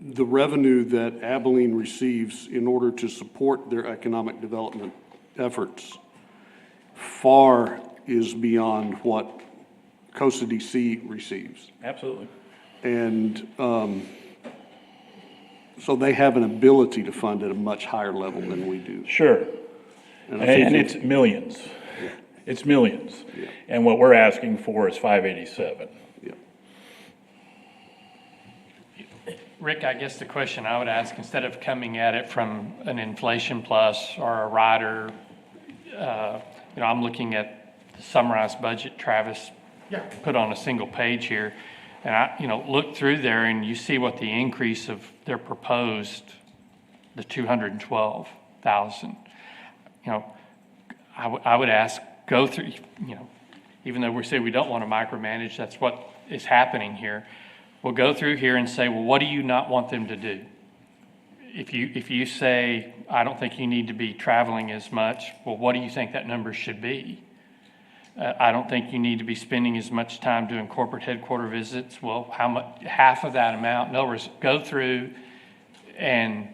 The revenue that Abilene receives in order to support their economic development efforts far is beyond what Costa DC receives. Absolutely. And so they have an ability to fund at a much higher level than we do. Sure. And it's millions. Yeah. It's millions. Yeah. And what we're asking for is 587. Yeah. Rick, I guess the question I would ask, instead of coming at it from an inflation plus or a rider, I'm looking at the summarized budget Travis put on a single page here. And I, look through there and you see what the increase of their proposed, the 212,000. I would ask, go through, even though we say we don't want to micromanage, that's what is happening here. We'll go through here and say, well, what do you not want them to do? If you say, I don't think you need to be traveling as much, well, what do you think that number should be? I don't think you need to be spending as much time doing corporate headquarter visits. Well, how much? Half of that amount. In other words, go through and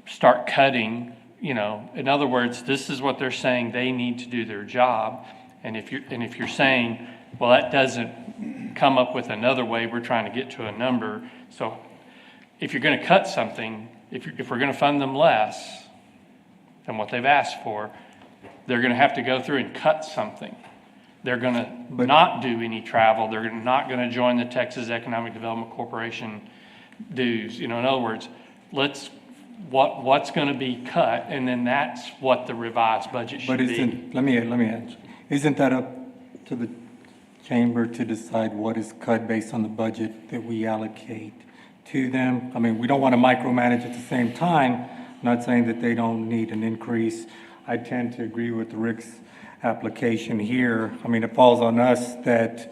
start cutting. In other words, this is what they're saying they need to do their job. And if you're saying, well, that doesn't come up with another way, we're trying to get to a number. So if you're going to cut something, if we're going to fund them less than what they've asked for, they're going to have to go through and cut something. They're going to not do any travel. They're not going to join the Texas Economic Development Corporation dues. In other words, what's going to be cut, and then that's what the revised budget should be. Let me answer. Isn't that up to the chamber to decide what is cut based on the budget that we allocate to them? I mean, we don't want to micromanage at the same time. I'm not saying that they don't need an increase. I tend to agree with Rick's application here. I mean, it falls on us that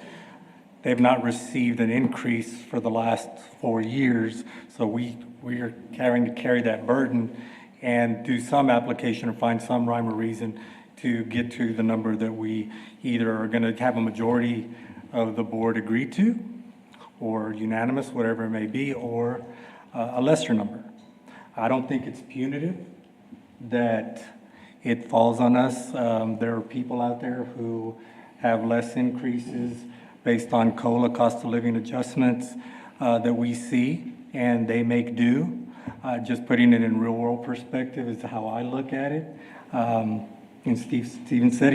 they've not received an increase for the last 4 years, so we are carry that burden and do some application or find some rhyme or reason to get to the number that we either are going to have a majority of the board agree to, or unanimous, whatever it may be, or a lesser number. I don't think it's punitive that it falls on us. There are people out there who have less increases based on COLA, cost of living adjustments, that we see, and they make do. Just putting it in real world perspective is how I look at it. And Steven said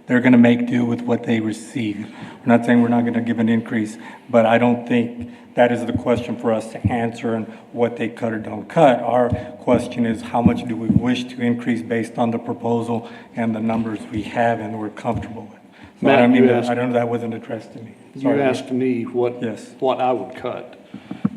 they're going to make do with what they receive. We're not saying we're not going to give an increase, but I don't think that is the question for us to answer and what they cut or don't cut. Our question is how much do we wish to increase based on the proposal and the numbers we have and we're comfortable with. So Matt, I don't you know that wasn't addressed to me. You Sorry. asked me what I would cut.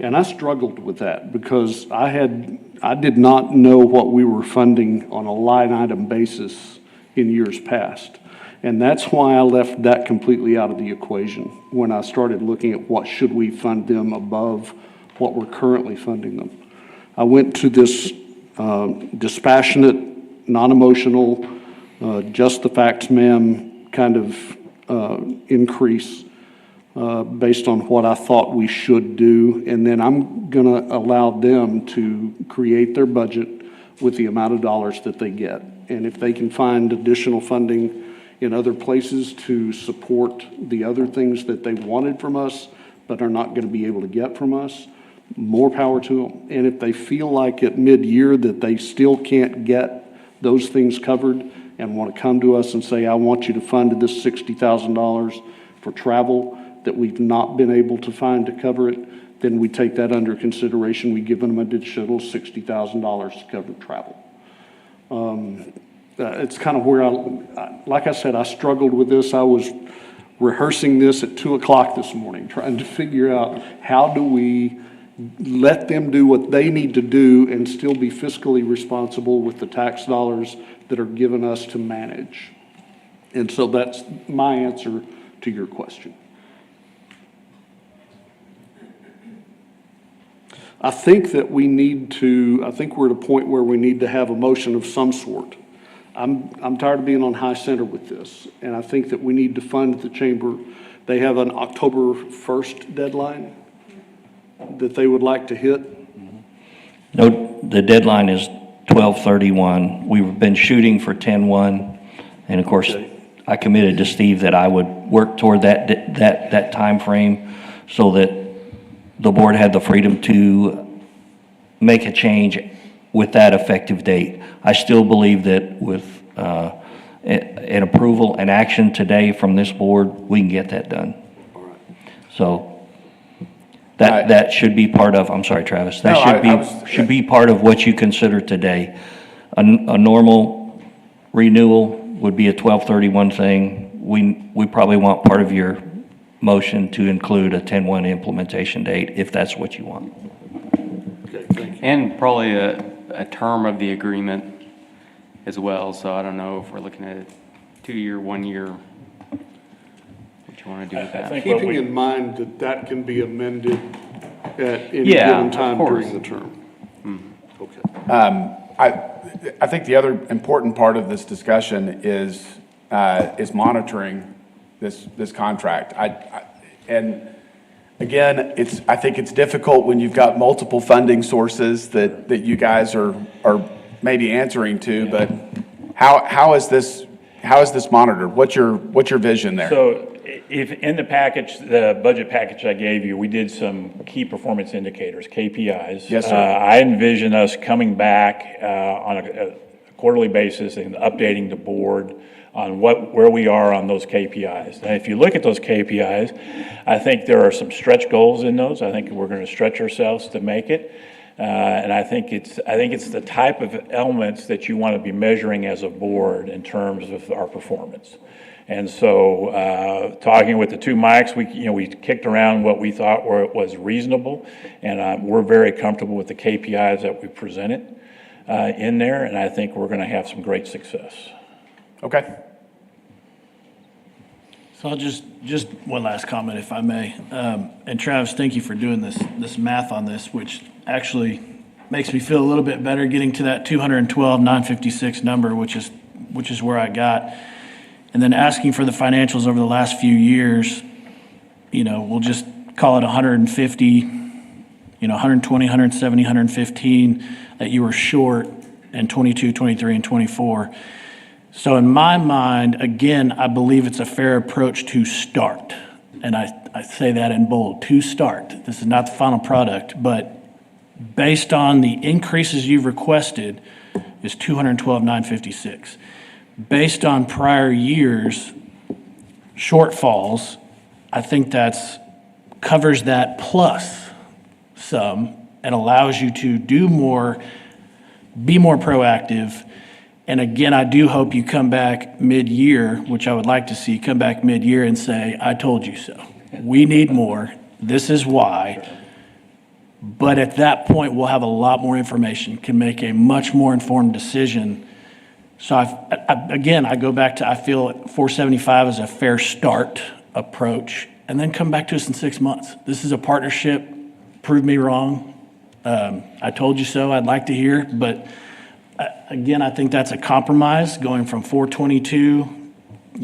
And I struggled with that because I did not know what we were funding on a line item basis in years past. And that's why I left that completely out of the equation when I started looking at what should we fund them above what we're currently funding them. I went to this dispassionate, non-emotional, just the facts, ma'am, kind of increase based on what I thought we should do. And then I'm going to allow them to create their budget with the amount of dollars that they get. And if they can find additional funding in other places to support the other things that they wanted from us but are not going to be able to get from us, more power to them. And if they feel like at mid-year that they still can't get those things covered and want to come to us and say, I want you to fund this $60,000 for travel that we've not been able to find to cover it, then we take that under consideration. We give them an additional $60,000 to cover travel. It's kind of where like I said, I struggled with this. I was rehearsing this at 2 o'clock this morning, trying to figure out how do we let them do what they need to do and still be fiscally responsible with the tax dollars that are given us to manage. And so that's my answer to your question. I think we're at a point where we need to have a motion of some sort. I'm tired of being on high center with this, and I think that we need to fund the chamber. They have an October 1st deadline that they would like to hit. No, the deadline is 12/31. We've been shooting for 10/1, and of course, I committed to Steve that I would work toward that time frame so that the board had the freedom to make a change with that effective date. I still believe that with an approval and action today from this board, we can get that done. So that should be part of, I'm sorry, Travis, that should be part of what you consider today. A normal renewal would be a 12/31 thing. We probably want part of your motion to include a 10/1 implementation date, if that's what you want. Okay, thank you. And probably a term of the agreement as well, so I don't know if we're looking at 2-year, 1 year, what you want to do with that. Keeping in mind that that can be amended at any given time during the term. Okay. I think the other important part of this discussion is monitoring this contract. And again, I think it's difficult when you've got multiple funding sources that you guys are maybe answering to, but how is this monitored? What's your vision there? So if in the package, the budget package I gave you, we did some key performance indicators, KPIs. Yes, sir. I envision us coming back on a quarterly basis and updating the board on where we are on those KPIs. And if you look at those KPIs, I think there are some stretch goals in those. I think we're going to stretch ourselves to make it. And I think it's the type of elements that you want to be measuring as a board in terms of our performance. And so, talking with the two mics, we kicked around what we thought was reasonable, and we're very comfortable with the KPIs that we presented in there, and I think we're going to have some great success. Okay. So I'll just one last comment, if I may. And Travis, thank you for doing this math on this, which actually makes me feel a little bit better getting to that 212,956 number, which is where I got. And then asking for the financials over the last few years, we'll just call it 150, 120, 170, 115 that you were short in 22, 23, and 24. So in my mind, again, I believe it's a fair approach to start. And I say that in bold, to start. This is not the final product, but based on the increases you've requested, is $212,956. Based on prior years' shortfalls, I think that's covers that plus some and allows you to do more, be more proactive. And again, I do hope you come back mid-year, which I would like to see, come back mid-year and say, I told you so. We need more. This is why. But at that point, we'll have a lot more information, can make a much more informed decision. So again, I go back to, I feel 475 is a fair start approach, and then come back to us in 6 months. This is a partnership. Prove me wrong. I told you so. I'd like to hear, but again, I think that's a compromise going from 422.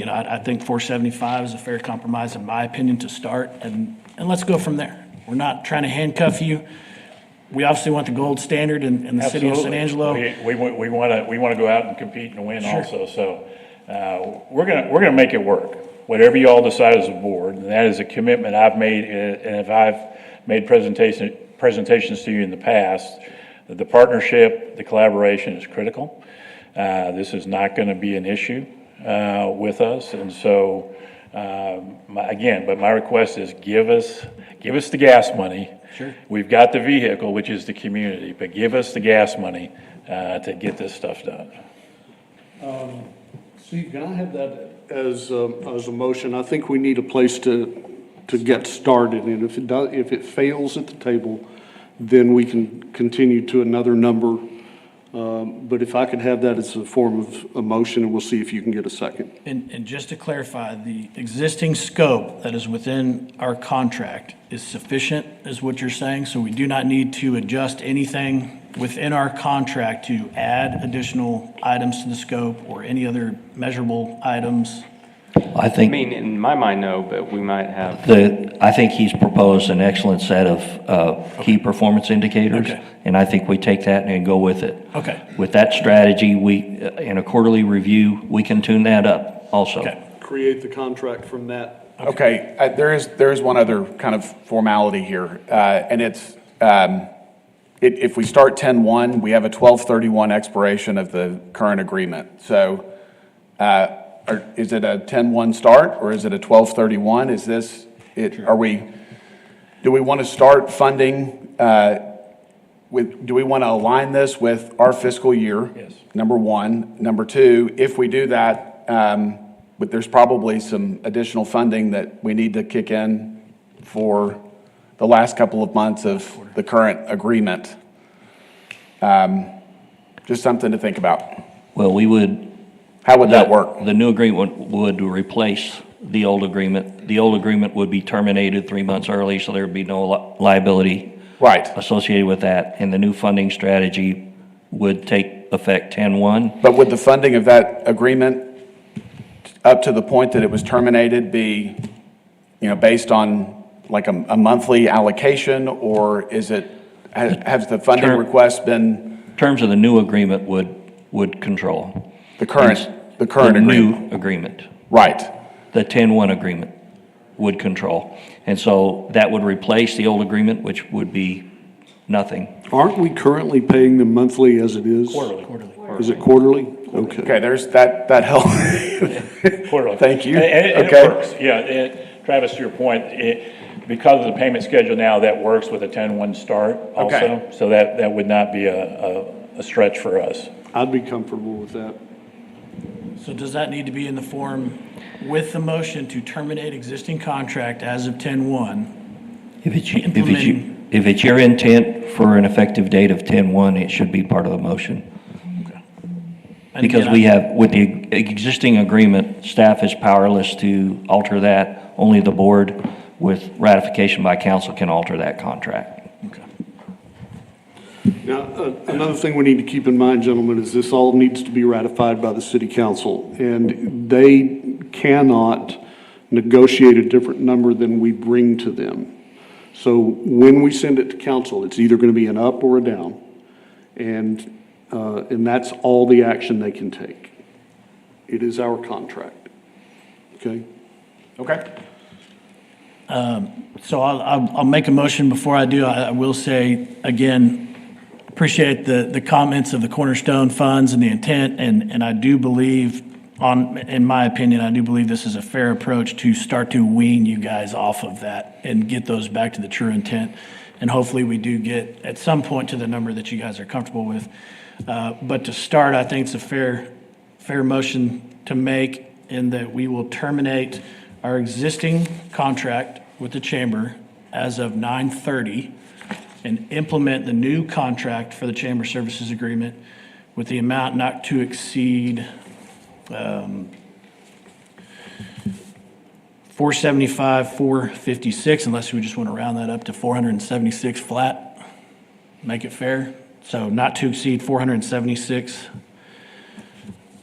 I think 475 is a fair compromise in my opinion to start, and let's go from there. We're not trying to handcuff you. We obviously want the gold standard in the city of San Angelo. We want to go out and compete and win also. So we're gonna make it work. Whatever you all decide as a board, and that is a commitment I've made, and if I've made presentations to you in the past, that the partnership, the collaboration is critical. This is not going to be an issue with us, and so my request is give us the gas money. Sure. We've got the vehicle, which is the community, but give us the gas money to get this stuff done. Steve, can I have that as a motion? I think we need a place to get started, and if it fails at the table, then we can continue to another number. But if I could have that as a form of a motion, and we'll see if you can get a second. And just to clarify, the existing scope that is within our contract is sufficient, is what you're saying? So we do not need to adjust anything within our contract to add additional items to the scope or any other measurable items? I think. In my mind, no, but we might have. I think he's proposed an excellent set of key performance indicators. Okay. And I think we take that and go with it. Okay. With that strategy, in a quarterly review, we can tune that up also. Okay. Create the contract from that. Okay, there is one other kind of formality here, and it's, if we start 10/1, we have a 12/31 expiration of the current agreement. So, is it a 10/1 start, or is it a 12/31? Is this, do we want to start funding, do we want to align this with our fiscal year? Yes. Number one. Number two, if we do that, but there's probably some additional funding that we need to kick in for the last couple of months of the current agreement. Just something to think about. Well, How would that work? The new agreement would replace the old agreement. The old agreement would be terminated 3 months early, so there would be no liability associated with that. And the new funding strategy would take effect 10/1. But would the funding of that agreement up to the point that it was terminated be, based on like a monthly allocation, or is it, has the funding request been? Terms of the new agreement would control. The current agreement. New agreement. Right. The 10/1 agreement would control. And so that would replace the old agreement, which would be nothing. Aren't we currently paying them monthly as it is? Quarterly. Is it quarterly? Okay. Okay, there's that helps. Quarterly. Thank you. And Okay. it works. Yeah, Travis, to your point, because of the payment schedule now, that works with a 10/1 start also. Okay. So that would not be a stretch for us. I'd be comfortable with that. So does that need to be in the form with the motion to terminate existing contract as of 10/1? If it's your intent for an effective date of 10/1, it should be part of the motion. And Because again, we have, with the existing agreement, staff is powerless to alter that. Only the board, with ratification by council, can alter that contract. Now, another thing we need to keep in mind, gentlemen, is this all needs to be ratified by the city council, and they cannot negotiate a different number than we bring to them. So when we send it to council, it's either going to be an up or a down, and that's all the action they can take. It is our contract. Okay? Okay. So I'll make a motion. Before I do, I will say, again, appreciate the comments of the Cornerstone funds and the intent, and I do believe, in my opinion, I do believe this is a fair approach to start to wean you guys off of that and get those back to the true intent. And hopefully we do get at some point to the number that you guys are comfortable with. But to start, I think it's a fair motion to make in that we will terminate our existing contract with the chamber as of 9/30 and implement the new contract for the chamber services agreement with the amount not to exceed 475, 456, unless we just want to round that up to 476 flat, make it fair. So not to exceed 476.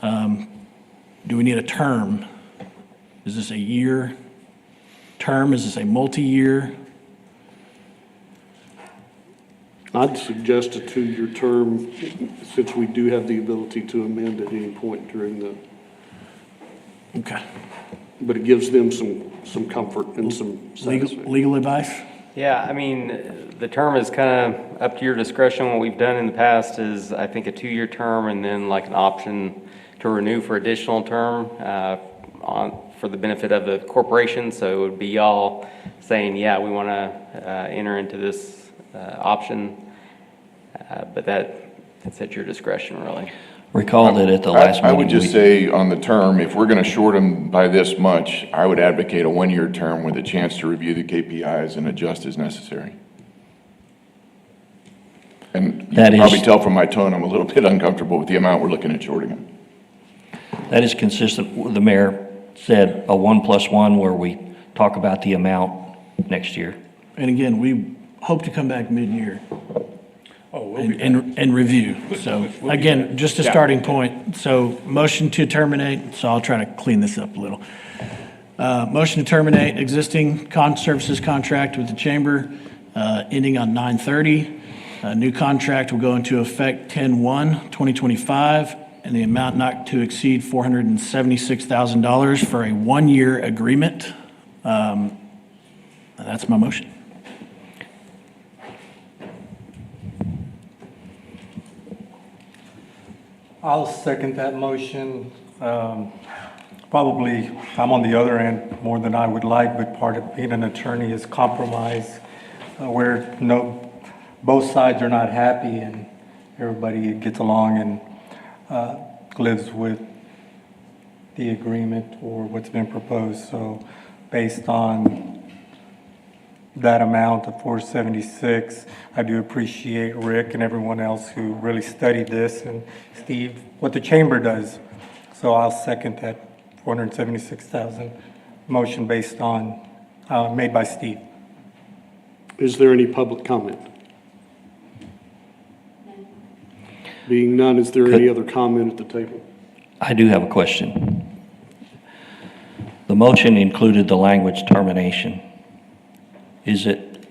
Do we need a term? Is this a year term? Is this a multi-year? I'd suggest a 2-year term, since we do have the ability to amend at any point during the. Okay. But it gives them some comfort and some satisfaction. Legal advice? Yeah, I mean, the term is kind of up to your discretion. What we've done in the past is, I think, a 2-year term and then like an option to renew for additional term for the benefit of the corporation. So it would be y'all saying, yeah, we want to enter into this option, but that's at your discretion, really. Recall that at the last meeting. I would just say on the term, if we're going to short them by this much, I would advocate a 1-year term with a chance to review the KPIs and adjust as necessary. And you can probably tell from my tone, I'm a little bit uncomfortable with the amount we're looking at shorting them. That is consistent with the mayor said, a 1+1 where we talk about the amount next year. And again, we hope to come back mid-year. Oh, and review. So again, just a starting point. So motion to terminate, so I'll try to clean this up a little. Motion to terminate existing services contract with the chamber, ending on 9/30. New contract will go into effect 10/1/2025, and the amount not to exceed $476,000 for a 1-year agreement. That's my motion. I'll second that motion. Probably, I'm on the other end more than I would like, but part of being an attorney is compromise, where both sides are not happy and everybody gets along and lives with the agreement or what's been proposed. So based on that amount of 476, I do appreciate Rick and everyone else who really studied this, and Steve, what the chamber does. So I'll second that 476,000 motion based on, made by Steve. Is there any public comment? Being none, is there any other comment at the table? I do have a question. The motion included the language termination. Is it,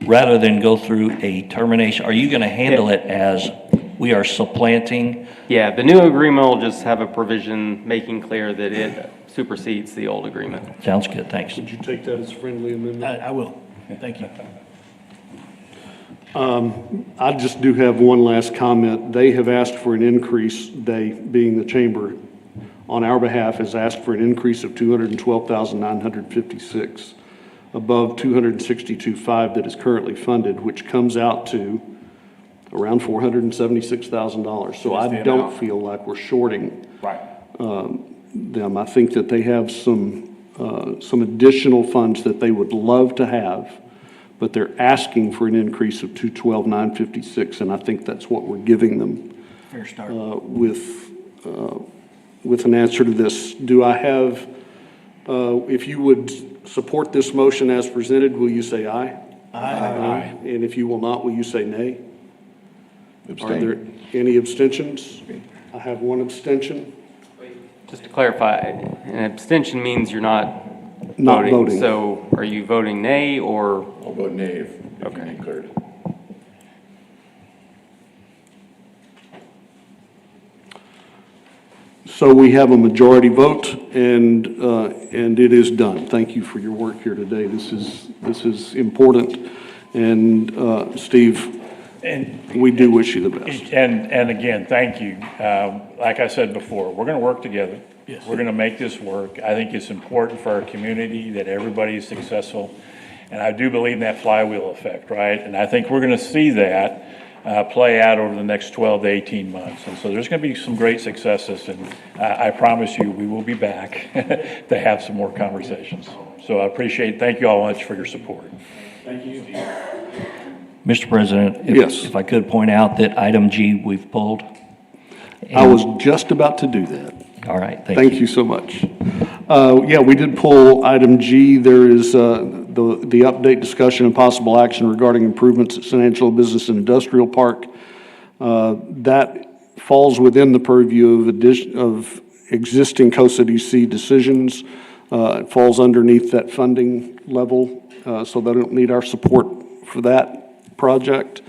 rather than go through a termination, are you going to handle it as we are supplanting? Yeah, the new agreement will just have a provision making clear that it supersedes the old agreement. Sounds good, thanks. Would you take that as a friendly amendment? I will. Thank you. I just do have one last comment. They have asked for an increase, they, being the chamber, on our behalf, has asked for an increase of $212,956 above $262,500 that is currently funded, which comes out to around $476,000. So I don't feel like we're shorting them. I think that they have some additional funds that they would love to have, but they're asking for an increase of $212,956, and I think that's what we're giving them. Fair start. With an answer to this. Do I have, if you would support this motion as presented, will you say aye? Aye. And if you will not, will you say nay? Abstain. Are there any abstentions? I have one abstention. Just to clarify, an abstention means you're not voting. So are you voting nay or? I'll vote nay if you declared it. So we have a majority vote, and it is done. Thank you for your work here today. This is important, and Steve, we do wish you the best. And again, thank you. Like I said before, we're going to work together. Yes. We're going to make this work. I think it's important for our community that everybody is successful. And I do believe in that flywheel effect, right? And I think we're going to see that play out over the next 12 to 18 months. And so there's going to be some great successes. And I promise you, we will be back to have some more conversations. So I appreciate, thank you all much for your support. Thank you, Steve. Mr. President, Yes. if I could point out that item G we've pulled. I was just about to do that. All right, Thank you so much. Yeah, we did pull item G. There is the update, discussion, and possible action regarding improvements at San Angelo Business and Industrial Park. That falls within the purview of existing COSA-DC decisions. It falls underneath that funding level, so they don't need our support for that project.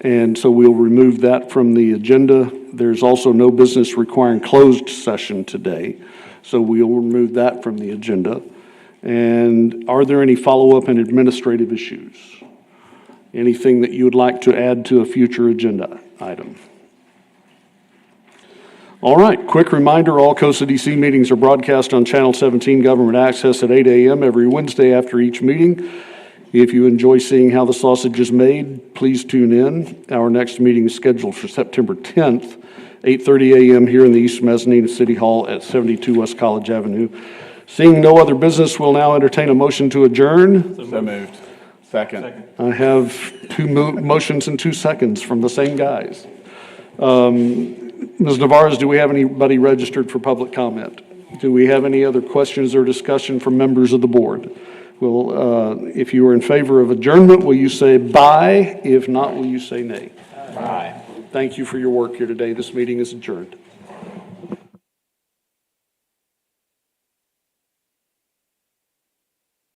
And so we'll remove that from the agenda. There's also no business requiring closed session today, so we'll remove that from the agenda. And are there any follow-up and administrative issues? Anything that you would like to add to a future agenda item? All right, quick reminder, all COSA DC meetings are broadcast on Channel 17 Government Access at 8 a.m. every Wednesday after each meeting. If you enjoy seeing how the sausage is made, please tune in. Our next meeting is scheduled for September 10th, 8:30 a.m. here in the East Mezzanine of City Hall at 72 West College Avenue. Seeing no other business, we'll now entertain a motion to adjourn. So moved. Second. I have two motions in 2 seconds from the same guys. Ms. Navarez, do we have anybody registered for public comment? Do we have any other questions or discussion from members of the board? Well, if you are in favor of adjournment, will you say bye? If not, will you say nay? Aye. Thank you for your work here today. This meeting is adjourned.